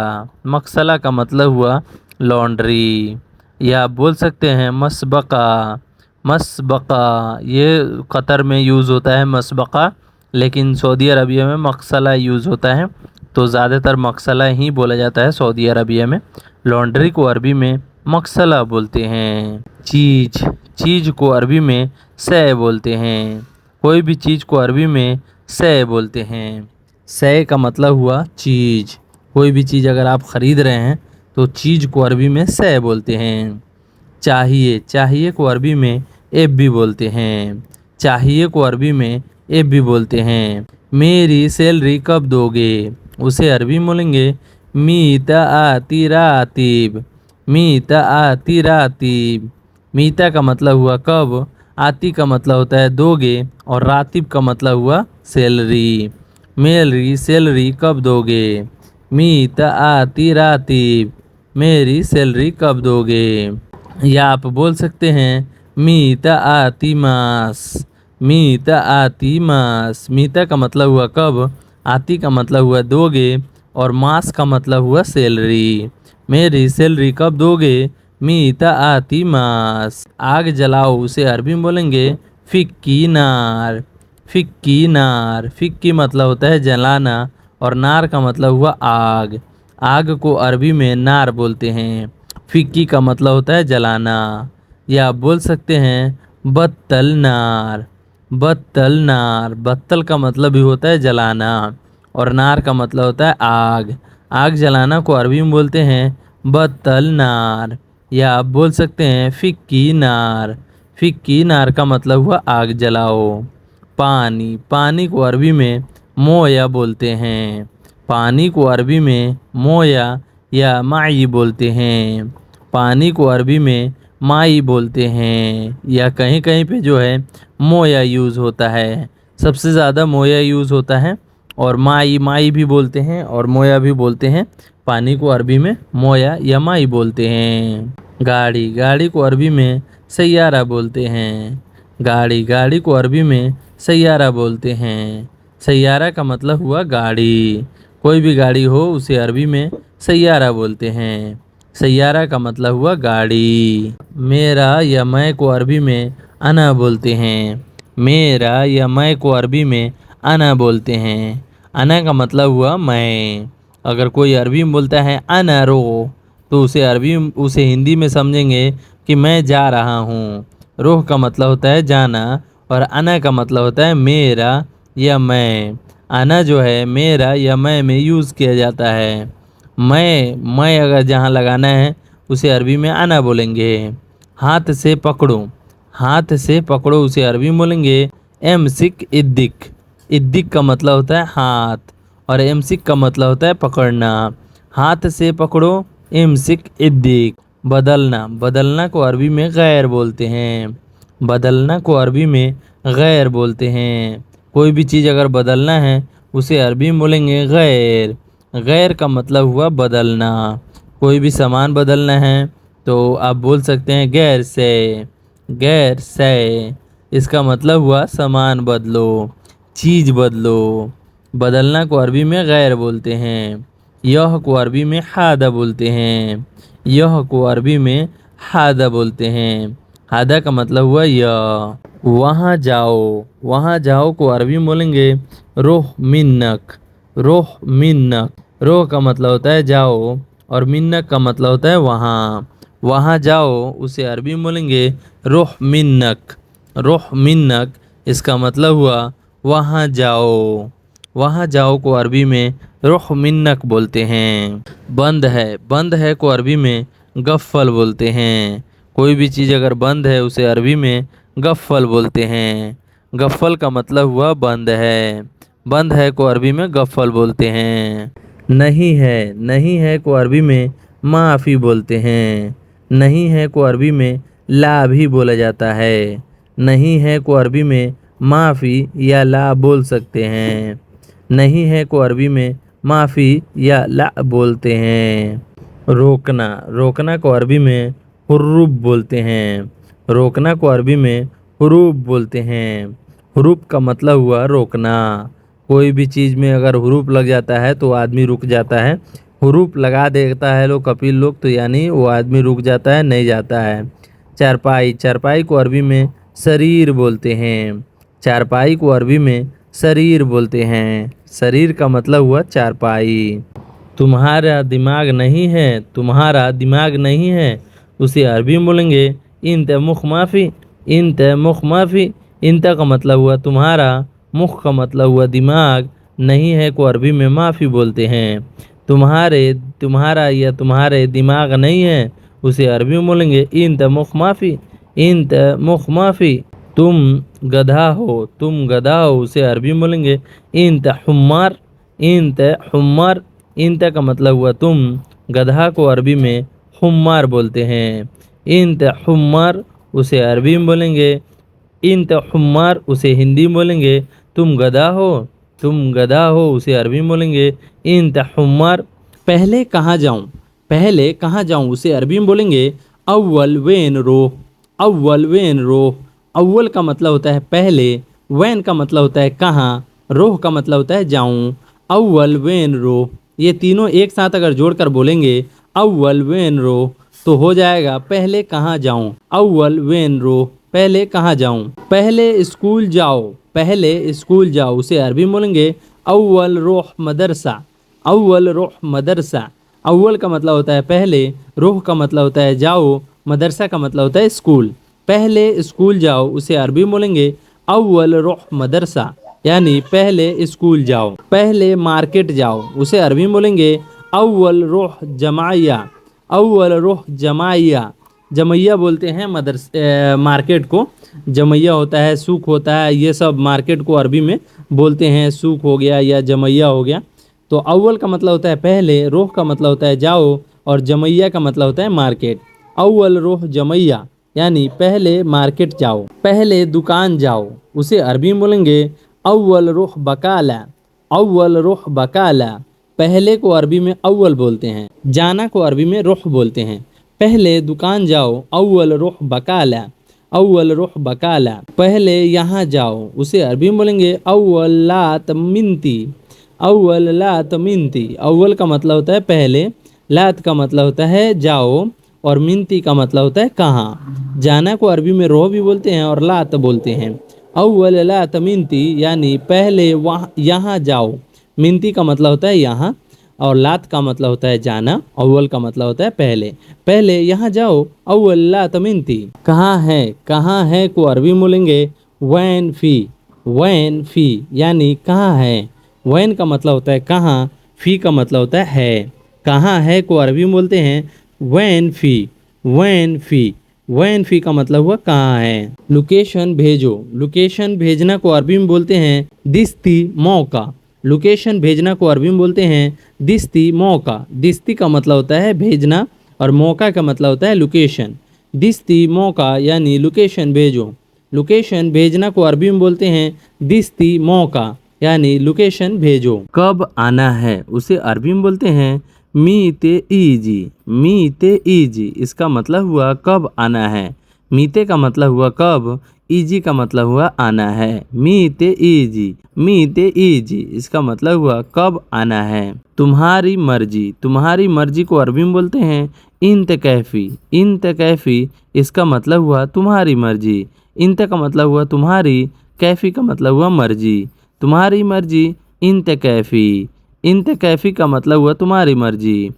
मग़सला का मतलब हुआ लॉन्ड्री। या आप बोल सकते हैं मसबका। मसबका ये कतर में यूज़ होता है मसबका, लेकिन सऊदी अरबिया में मग़सला यूज़ होता है, तो ज़्यादातर मग़सला ही बोला जाता है सऊदी अरबिया में। लॉन्ड्री को अरबी में मग़सला बोलते हैं। चीज़। चीज़ को अरबी में सै बोलते हैं। कोई भी चीज़ को अरबी में सै बोलते हैं। सै का मतलब हुआ चीज़। कोई भी चीज़ अगर आप ख़रीद रहे हैं तो चीज़ को अरबी में सै बोलते हैं। चाहिए। चाहिए को अरबी में एब भी बोलते हैं। चाहिए को अरबी में एब भी बोलते हैं। मेरी सैलरी कब दोगे उसे अरबी में बोलेंगे मीता आती रातीब। मीता आती रातीब। मीता का मतलब हुआ कब, आती का मतलब होता है दोगे, और रातीब का मतलब हुआ सैलरी। मेरी सैलरी कब दोगे। मीता आती रातीब। मेरी सैलरी कब दोगे। या आप बोल सकते हैं मीता आती मास। मीता आती मास। मीता का मतलब हुआ कब, आती का मतलब हुआ दोगे, और मास का मतलब हुआ सैलरी। मेरी सैलरी कब दोगे। मीता आती मास। आग जलाओ उसे अरबी में बोलेंगे फिक्की नार। फिक्की नार। फिक्की मतलब होता है जलाना, और नार का मतलब हुआ आग। आग को अरबी में नार बोलते हैं। फिक्की का मतलब होता है जलाना। या आप बोल सकते हैं बत्तल नार। बत्तल नार। बत्तल का मतलब भी होता है जलाना, और नार का मतलब होता है आग। आग जलाना को अरबी में बोलते हैं बत्तल नार। या आप बोल सकते हैं फिक्की नार। फिक्की नार का मतलब हुआ आग जलाओ। पानी। पानी को अरबी में मोया बोलते हैं। पानी को अरबी में मोया या माई बोलते हैं। पानी को अरबी में माई बोलते हैं, या कहीं कहीं पे जो है मोया यूज़ होता है। सबसे ज़्यादा मोया यूज़ होता है और माई माई भी बोलते हैं और मोया भी बोलते हैं। पानी को अरबी में मोया या माई बोलते हैं। गाड़ी गाड़ी को अरबी में सैयारा बोलते हैं। गाड़ी गाड़ी को अरबी में सैयारा बोलते हैं। सैयारा का मतलब हुआ गाड़ी। कोई भी गाड़ी हो उसे अरबी में सैयारा बोलते हैं। सैयारा का मतलब हुआ गाड़ी। मेरा या मैं को अरबी में अना बोलते हैं। मेरा या मैं को अरबी में अना बोलते हैं। अना का मतलब हुआ मैं। अगर कोई अरबी में बोलता है अना रो, तो उसे हिंदी में समझेंगे कि मैं जा रहा हूँ। रोह का मतलब होता है जाना और अना का मतलब होता है मेरा या मैं। अना जो है मेरा या मैं में यूज़ किया जाता है। मैं अगर जहाँ लगाना है उसे अरबी में अना बोलेंगे। हाथ से पकड़ो, हाथ से पकड़ो उसे अरबी में बोलेंगे एमसिक इद्दिक। इद्दिक का मतलब होता है हाथ और एमसिक का मतलब होता है पकड़ना। हाथ से पकड़ो एमसिक इद्दिक। बदलना बदलना को अरबी में गैर बोलते हैं। बदलना को अरबी में गैर बोलते हैं। कोई भी चीज़ अगर बदलना है उसे अरबी में बोलेंगे गैर। गैर का मतलब हुआ बदलना। कोई भी सामान बदलना है तो आप बोल सकते हैं गैर से। गैर से इसका मतलब हुआ सामान बदलो, चीज़ बदलो। बदलना को अरबी में गैर बोलते हैं। यह को अरबी में हादा बोलते हैं। यह को अरबी में हादा बोलते हैं। हादा का मतलब हुआ यह। वहाँ जाओ, वहाँ जाओ को अरबी में बोलेंगे रोह मिन्नक। रोह मिन्नक। रोह का मतलब होता है जाओ और मिन्नक का मतलब होता है वहाँ। वहाँ जाओ उसे अरबी में बोलेंगे रोह मिन्नक। रोह मिन्नक इसका मतलब हुआ वहाँ जाओ। वहाँ जाओ को अरबी में रोह मिन्नक बोलते हैं। बंद है को अरबी में गफ्फल बोलते हैं। कोई भी चीज़ अगर बंद है उसे अरबी में गफ्फल बोलते हैं। गफ्फल का मतलब हुआ बंद है। बंद है को अरबी में गफ्फल बोलते हैं। नहीं है को अरबी में माफ़ी बोलते हैं। नहीं है को अरबी में ला भी बोला जाता है। नहीं है को अरबी में माफ़ी या ला बोल सकते हैं। नहीं है को अरबी में माफ़ी या ला बोलते हैं। रोकना रोकना को अरबी में हुर्रुब बोलते हैं। रोकना को अरबी में हुरूब बोलते हैं। हुरूब का मतलब हुआ रोकना। कोई भी चीज़ में अगर हुरूप लग जाता है तो आदमी रुक जाता है। हुरूप लगा देता है लोग कपिल लोग तो यानी वो आदमी रुक जाता है, नहीं जाता है। चारपाई चारपाई को अरबी में शरीर बोलते हैं। चारपाई को अरबी में शरीर बोलते हैं। शरीर का मतलब हुआ चारपाई। तुम्हारा दिमाग नहीं है, तुम्हारा दिमाग नहीं है उसे अरबी में बोलेंगे इंत मुख माफ़ी। इंत मुख माफ़ी। इंत का मतलब हुआ तुम्हारा, मुख का मतलब हुआ दिमाग, नहीं है को अरबी में माफ़ी बोलते हैं। तुम्हारे तुम्हारा या तुम्हारे दिमाग नहीं है उसे अरबी में बोलेंगे इंत मुख माफ़ी। इंत मुख माफ़ी। तुम गधा हो, तुम गधा हो उसे अरबी में बोलेंगे इंत हुम्मार। इंत हुम्मार। इंत का मतलब हुआ तुम, गधा को अरबी में हुम्मार बोलते हैं। इंत हुम्मार उसे अरबी में बोलेंगे इंत हुम्मार। उसे हिंदी में बोलेंगे तुम गधा हो। तुम गधा हो उसे अरबी में बोलेंगे इंत हुम्मार। पहले कहाँ जाऊँ, पहले कहाँ जाऊँ उसे अरबी में बोलेंगे अव्वल वेन रोह। अव्वल वेन रोह। अव्वल का मतलब होता है पहले, वैन का मतलब होता है कहाँ, रोह का मतलब होता है जाऊँ। अव्वल वेन रोह ये तीनों एक साथ अगर जोड़कर बोलेंगे अव्वल वेन रोह तो हो जाएगा पहले कहाँ जाऊँ। अव्वल वेन रोह पहले कहाँ जाऊँ। पहले स्कूल जाओ, पहले स्कूल जाओ उसे अरबी में बोलेंगे अव्वल रोह मदरसा। अव्वल रोह मदरसा। अव्वल का मतलब होता है पहले, रोह का मतलब होता है जाओ, मदरसा का मतलब होता है स्कूल। पहले स्कूल जाओ उसे अरबी में बोलेंगे अव्वल रोह मदरसा, यानी पहले स्कूल जाओ। पहले मार्केट जाओ उसे अरबी में बोलेंगे अव्वल रोह जमाया। अव्वल रोह जमाया। जमैया बोलते हैं मार्केट को। जमैया होता है, सूक होता है, ये सब मार्केट को अरबी में बोलते हैं। सूक हो गया या जमैया हो गया। तो अव्वल का मतलब होता है पहले, रोह का मतलब होता है जाओ और जमैया का मतलब होता है मार्केट। अव्वल रोह जमैया यानी पहले मार्केट जाओ। पहले दुकान जाओ उसे अरबी में बोलेंगे अव्वल रोह बकाला। अव्वल रुह बकाला, पहले को अरबी में अव्वल बोलते हैं। जाना को अरबी में रुह बोलते हैं। पहले दुकान जाओ, अव्वल रुह बकाला, अव्वल रुह बकाला। पहले यहाँ जाओ, उसे अरबी में बोलेंगे अव्वल लात मिनती, अव्वल लात मिनती। अव्वल का मतलब होता है पहले, लात का मतलब होता है जाओ, और मिनती का मतलब होता है कहाँ। जाना को अरबी में रोह भी बोलते हैं और लात बोलते हैं। अव्वल लात मिनती यानी पहले वहाँ यहाँ जाओ। मिनती का मतलब होता है यहाँ, और लात का मतलब होता है जाना। अव्वल का मतलब होता है पहले, पहले यहाँ जाओ, अव्वल लात मिनती। कहाँ है को अरबी में बोलेंगे वैन फी, वैन फी यानी कहाँ है। वैन का मतलब होता है कहाँ, फी का मतलब होता है। कहाँ है को अरबी में बोलते हैं वैन फी, वैन फी। वैन फी का मतलब हुआ कहाँ है। लोकेशन भेजो, लोकेशन भेजना को अरबी में बोलते हैं दिस्ती मौका। लोकेशन भेजना को अरबी में बोलते हैं दिस्ती मौका। दिस्ती का मतलब होता है भेजना, और मौका का मतलब होता है लोकेशन। दिस्ती मौका यानी लोकेशन भेजो। लोकेशन भेजना को अरबी में बोलते हैं दिस्ती मौका यानी लोकेशन भेजो। कब आना है उसे अरबी में बोलते हैं मीते ईजी, मीते ईजी। इसका मतलब हुआ कब आना है। मीते का मतलब हुआ कब, ईजी का मतलब हुआ आना है। मीते ईजी, मीते ईजी इसका मतलब हुआ कब आना है। तुम्हारी मर्जी, तुम्हारी मर्जी को अरबी में बोलते हैं इंतकैफी, इंतकैफी। इसका मतलब हुआ तुम्हारी मर्जी। इंत का मतलब हुआ तुम्हारी, कैफी का मतलब हुआ मर्जी। तुम्हारी मर्जी इंतकैफी, इंतकैफी का मतलब हुआ तुम्हारी मर्जी।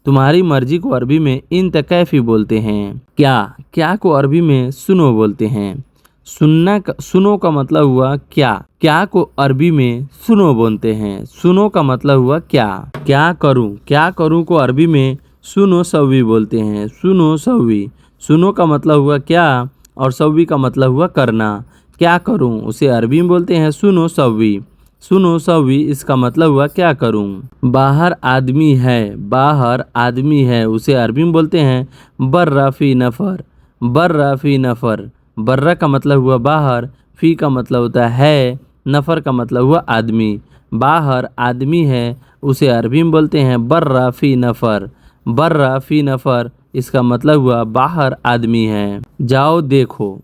तुम्हारी मर्जी को अरबी में इंतकैफी बोलते हैं। क्या को अरबी में सुनो बोलते हैं। सुनो का मतलब हुआ क्या को अरबी में सुनो बोलते हैं। सुनो का मतलब हुआ क्या करूं को अरबी में सुनो सव्वी बोलते हैं। सुनो सव्वी, सुनो का मतलब हुआ क्या, और सव्वी का मतलब हुआ करना। क्या करूं उसे अरबी में बोलते हैं सुनो सव्वी, सुनो सव्वी इसका मतलब हुआ क्या करूं। बाहर आदमी है, बाहर आदमी है उसे अरबी में बोलते हैं बर्रा फी नफर, बर्रा फी नफर। बर्रा का मतलब हुआ बाहर, फी का मतलब होता है, नफर का मतलब हुआ आदमी। बाहर आदमी है उसे अरबी में बोलते हैं बर्रा फी नफर, बर्रा फी नफर इसका मतलब हुआ बाहर आदमी है। जाओ देखो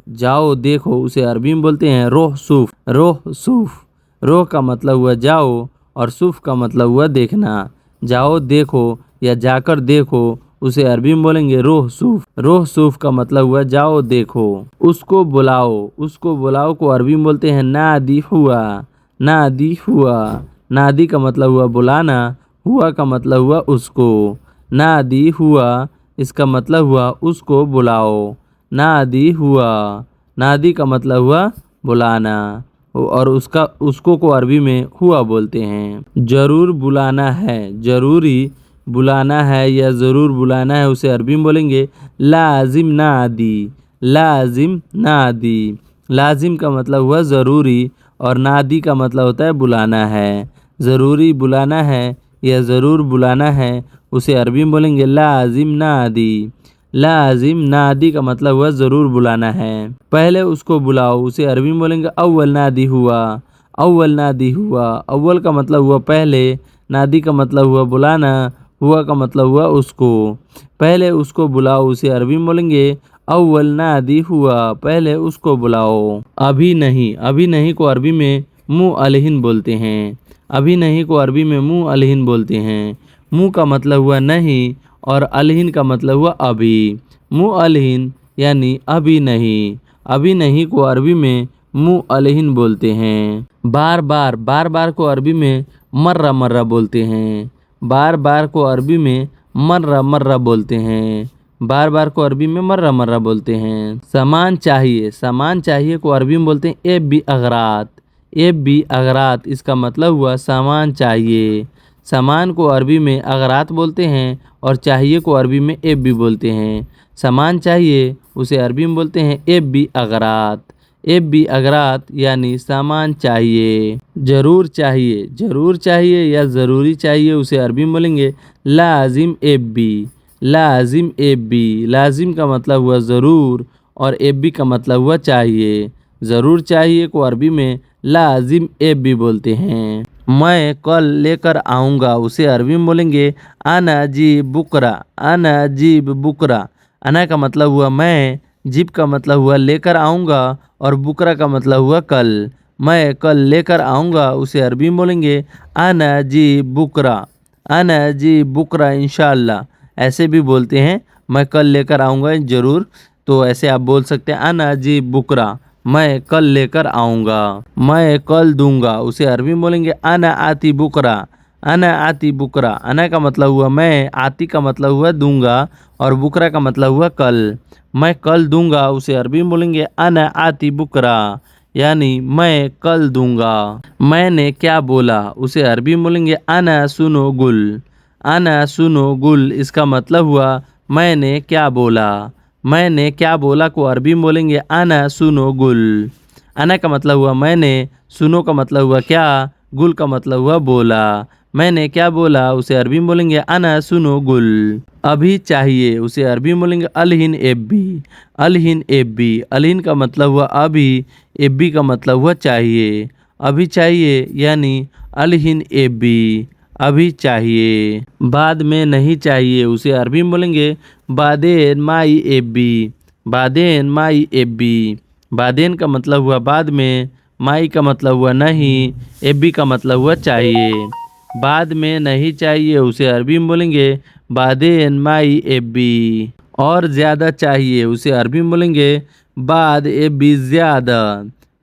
उसे अरबी में बोलते हैं रोह सूफ, रोह सूफ। रोह का मतलब हुआ जाओ, और सूफ का मतलब हुआ देखना। जाओ देखो या जाकर देखो उसे अरबी में बोलेंगे रोह सूफ, रोह सूफ का मतलब हुआ जाओ देखो। उसको बुलाओ को अरबी में बोलते हैं नादी हुआ, नादी हुआ। नादी का मतलब हुआ बुलाना, हुआ का मतलब हुआ उसको। नादी हुआ इसका मतलब हुआ उसको बुलाओ। नादी हुआ, नादी का मतलब हुआ बुलाना, और उसको को अरबी में हुआ बोलते हैं। जरूर बुलाना है, जरूरी बुलाना है या ज़रूर बुलाना है उसे अरबी में बोलेंगे लाजिम नादी, लाजिम नादी। लाजिम का मतलब हुआ ज़रूरी, और नादी का मतलब होता है बुलाना है। ज़रूरी बुलाना है या ज़रूर बुलाना है उसे अरबी में बोलेंगे लाजिम नादी। लाजिम नादी का मतलब हुआ ज़रूर बुलाना है। पहले उसको बुलाओ उसे अरबी में बोलेंगे अव्वल नादी हुआ, अव्वल नादी हुआ। अव्वल का मतलब हुआ पहले, नादी का मतलब हुआ बुलाना, हुआ का मतलब हुआ उसको। पहले उसको बुलाओ उसे अरबी में बोलेंगे अव्वल नादी हुआ, पहले उसको बुलाओ। अभी नहीं को अरबी में मुँह अलहिन बोलते हैं। अभी नहीं को अरबी में मुँह अलहिन बोलते हैं। मुँह का मतलब हुआ नहीं, और अलहिन का मतलब हुआ अभी। मुँह अलहिन यानी अभी नहीं को अरबी में मुँह अलहिन बोलते हैं। बार बार को अरबी में मर्रा मर्रा बोलते हैं। बार बार को अरबी में मर्रा मर्रा बोलते हैं। बार बार को अरबी में मर्रा मर्रा बोलते हैं। सामान चाहिए को अरबी में बोलते हैं एब बी अगरात, एब बी अगरात। इसका मतलब हुआ सामान चाहिए। सामान को अरबी में अगरात बोलते हैं, और चाहिए को अरबी में एब भी बोलते हैं। सामान चाहिए उसे अरबी में बोलते हैं एब बी अगरात, एब बी अगरात यानी सामान चाहिए। जरूर चाहिए या ज़रूरी चाहिए उसे अरबी में बोलेंगे लाजिम एब बी, लाजिम एब बी। लाजिम का मतलब हुआ ज़रूर, और एब बी का मतलब हुआ चाहिए। ज़रूर चाहिए को अरबी में लाजिम एब बी बोलते हैं। मैं कल लेकर आऊँगा उसे अरबी में बोलेंगे आना जीब बुकरा। आना जीब बुकरा। आना का मतलब हुआ मैं, जीब का मतलब हुआ लेकर आऊँगा और बुकरा का मतलब हुआ कल। मैं कल लेकर आऊँगा उसे अरबी में बोलेंगे आना जीब बुकरा। आना जीब बुकरा इंशाअल्लाह। ऐसे भी बोलते हैं, मैं कल लेकर आऊँगा ज़रूर, तो ऐसे आप बोल सकते हैं आना जीब बुकरा, मैं कल लेकर आऊँगा। मैं कल दूंगा उसे अरबी में बोलेंगे आना आती बुकरा। आना आती बुकरा। आना का मतलब हुआ मैं, आती का मतलब हुआ दूंगा और बुकरा का मतलब हुआ कल। मैं कल दूंगा उसे अरबी में बोलेंगे आना आती बुकरा, यानी मैं कल दूंगा। मैंने क्या बोला उसे अरबी में बोलेंगे आना सुनो गुल। आना सुनो गुल, इसका मतलब हुआ मैंने क्या बोला। मैंने क्या बोला को अरबी में बोलेंगे आना सुनो गुल। आना का मतलब हुआ मैंने, सुनो का मतलब हुआ क्या, गुल का मतलब हुआ बोला। मैंने क्या बोला उसे अरबी में बोलेंगे आना सुनो गुल। अभी चाहिए उसे अरबी में बोलेंगे अलहिन एब्बी। अलहिन एब्बी। अलहिन का मतलब हुआ अभी, एब्बी का मतलब हुआ चाहिए। अभी चाहिए यानी अलहिन एब्बी, अभी चाहिए। बाद में नहीं चाहिए उसे अरबी में बोलेंगे बादेन माई एब्बी। बादेन माई एब्बी। बादेन का मतलब हुआ बाद में, माई का मतलब हुआ नहीं, एब्बी का मतलब हुआ चाहिए। बाद में नहीं चाहिए उसे अरबी में बोलेंगे बादेन माई एब्बी। और ज़्यादा चाहिए उसे अरबी में बोलेंगे बाद एब्बी ज़्यादा।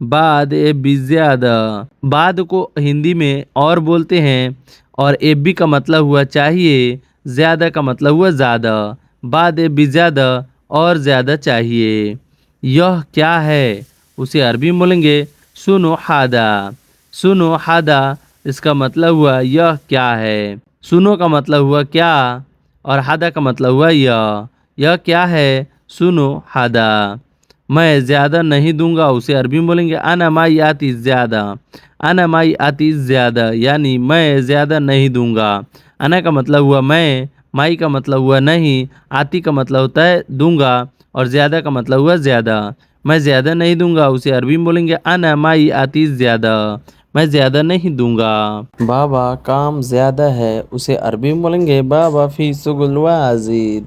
बाद एब्बी ज़्यादा। बाद को हिंदी में और बोलते हैं और एब्बी का मतलब हुआ चाहिए, ज़्यादा का मतलब हुआ ज़्यादा। बाद एब्बी ज़्यादा, और ज़्यादा चाहिए। यह क्या है उसे अरबी में बोलेंगे सुनो हादा। सुनो हादा, इसका मतलब हुआ यह क्या है। सुनो का मतलब हुआ क्या और हादा का मतलब हुआ यह। यह क्या है, सुनो हादा। मैं ज़्यादा नहीं दूंगा उसे अरबी में बोलेंगे आना माई आती ज़्यादा। आना माई आती ज़्यादा, यानी मैं ज़्यादा नहीं दूंगा। आना का मतलब हुआ मैं, माई का मतलब हुआ नहीं, आती का मतलब होता है दूंगा और ज़्यादा का मतलब हुआ ज़्यादा। मैं ज़्यादा नहीं दूंगा उसे अरबी में बोलेंगे आना माई आती ज़्यादा। मैं ज़्यादा नहीं दूंगा। बाबा काम ज़्यादा है उसे अरबी में बोलेंगे बाबा फ़ी शुगुल वाजिद।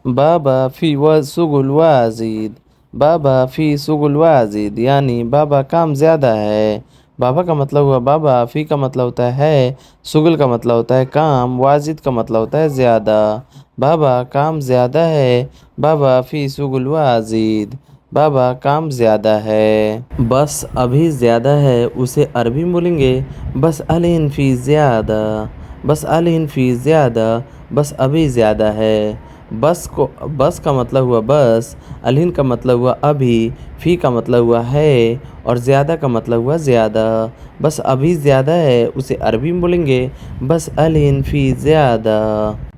बाबा फ़ी व शुगुल वाजिद। बाबा फ़ी शुगुल वाजिद, यानी बाबा काम ज़्यादा है। बाबा का मतलब हुआ बाबा, फ़ी का मतलब होता है, शुगुल का मतलब होता है काम, वाजिद का मतलब होता है ज़्यादा। बाबा काम ज़्यादा है, बाबा फ़ी शुगुल वाजिद। बाबा काम ज़्यादा है। बस अभी ज़्यादा है उसे अरबी में बोलेंगे बस अलहिन फ़ी ज़्यादा। बस अलहिन फ़ी ज़्यादा, बस अभी ज़्यादा है। बस का मतलब हुआ बस, अलहिन का मतलब हुआ अभी, फ़ी का मतलब हुआ है और ज़्यादा का मतलब हुआ ज़्यादा। बस अभी ज़्यादा है उसे अरबी में बोलेंगे बस अलहिन फ़ी ज़्यादा।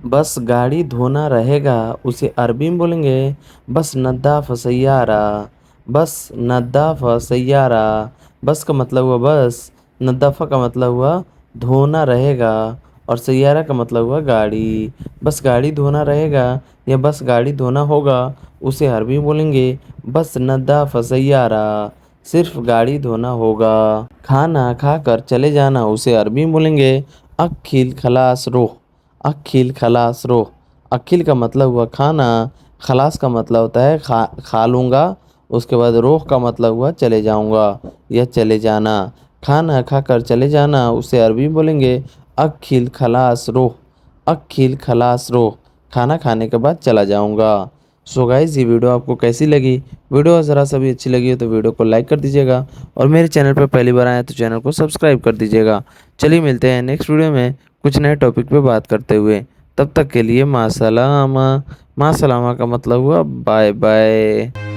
बस गाड़ी धोना रहेगा उसे अरबी में बोलेंगे बस नद्दाफ़ सैयारा। बस नद्दाफ़ सैयारा। बस का मतलब हुआ बस, नद्दाफ़ा का मतलब हुआ धोना रहेगा और सैयारा का मतलब हुआ गाड़ी। बस गाड़ी धोना रहेगा या बस गाड़ी धोना होगा उसे अरबी में बोलेंगे बस नद्दाफ़ सैयारा। सिर्फ गाड़ी धोना होगा। खाना खाकर चले जाना उसे अरबी में बोलेंगे अक्खिल खलास रोह। अक्खिल खलास रोह। अक्खिल का मतलब हुआ खाना, खलास का मतलब होता है खा लूँगा, उसके बाद रोह का मतलब हुआ चले जाऊँगा या चले जाना। खाना खाकर चले जाना उसे अरबी में बोलेंगे अक्खिल खलास रोह। अक्खिल खलास रोह। खाना खाने के बाद चला जाऊँगा। सो गाइस, ये वीडियो आपको कैसी लगी? वीडियो ज़रा सा भी अच्छी लगी हो तो वीडियो को लाइक कर दीजिएगा और मेरे चैनल पर पहली बार आए तो चैनल को सब्सक्राइब कर दीजिएगा। चलिए मिलते हैं नेक्स्ट वीडियो में कुछ नए टॉपिक पे बात करते हुए। तब तक के लिए मासलामा। मासलामा का मतलब हुआ बाय बाय।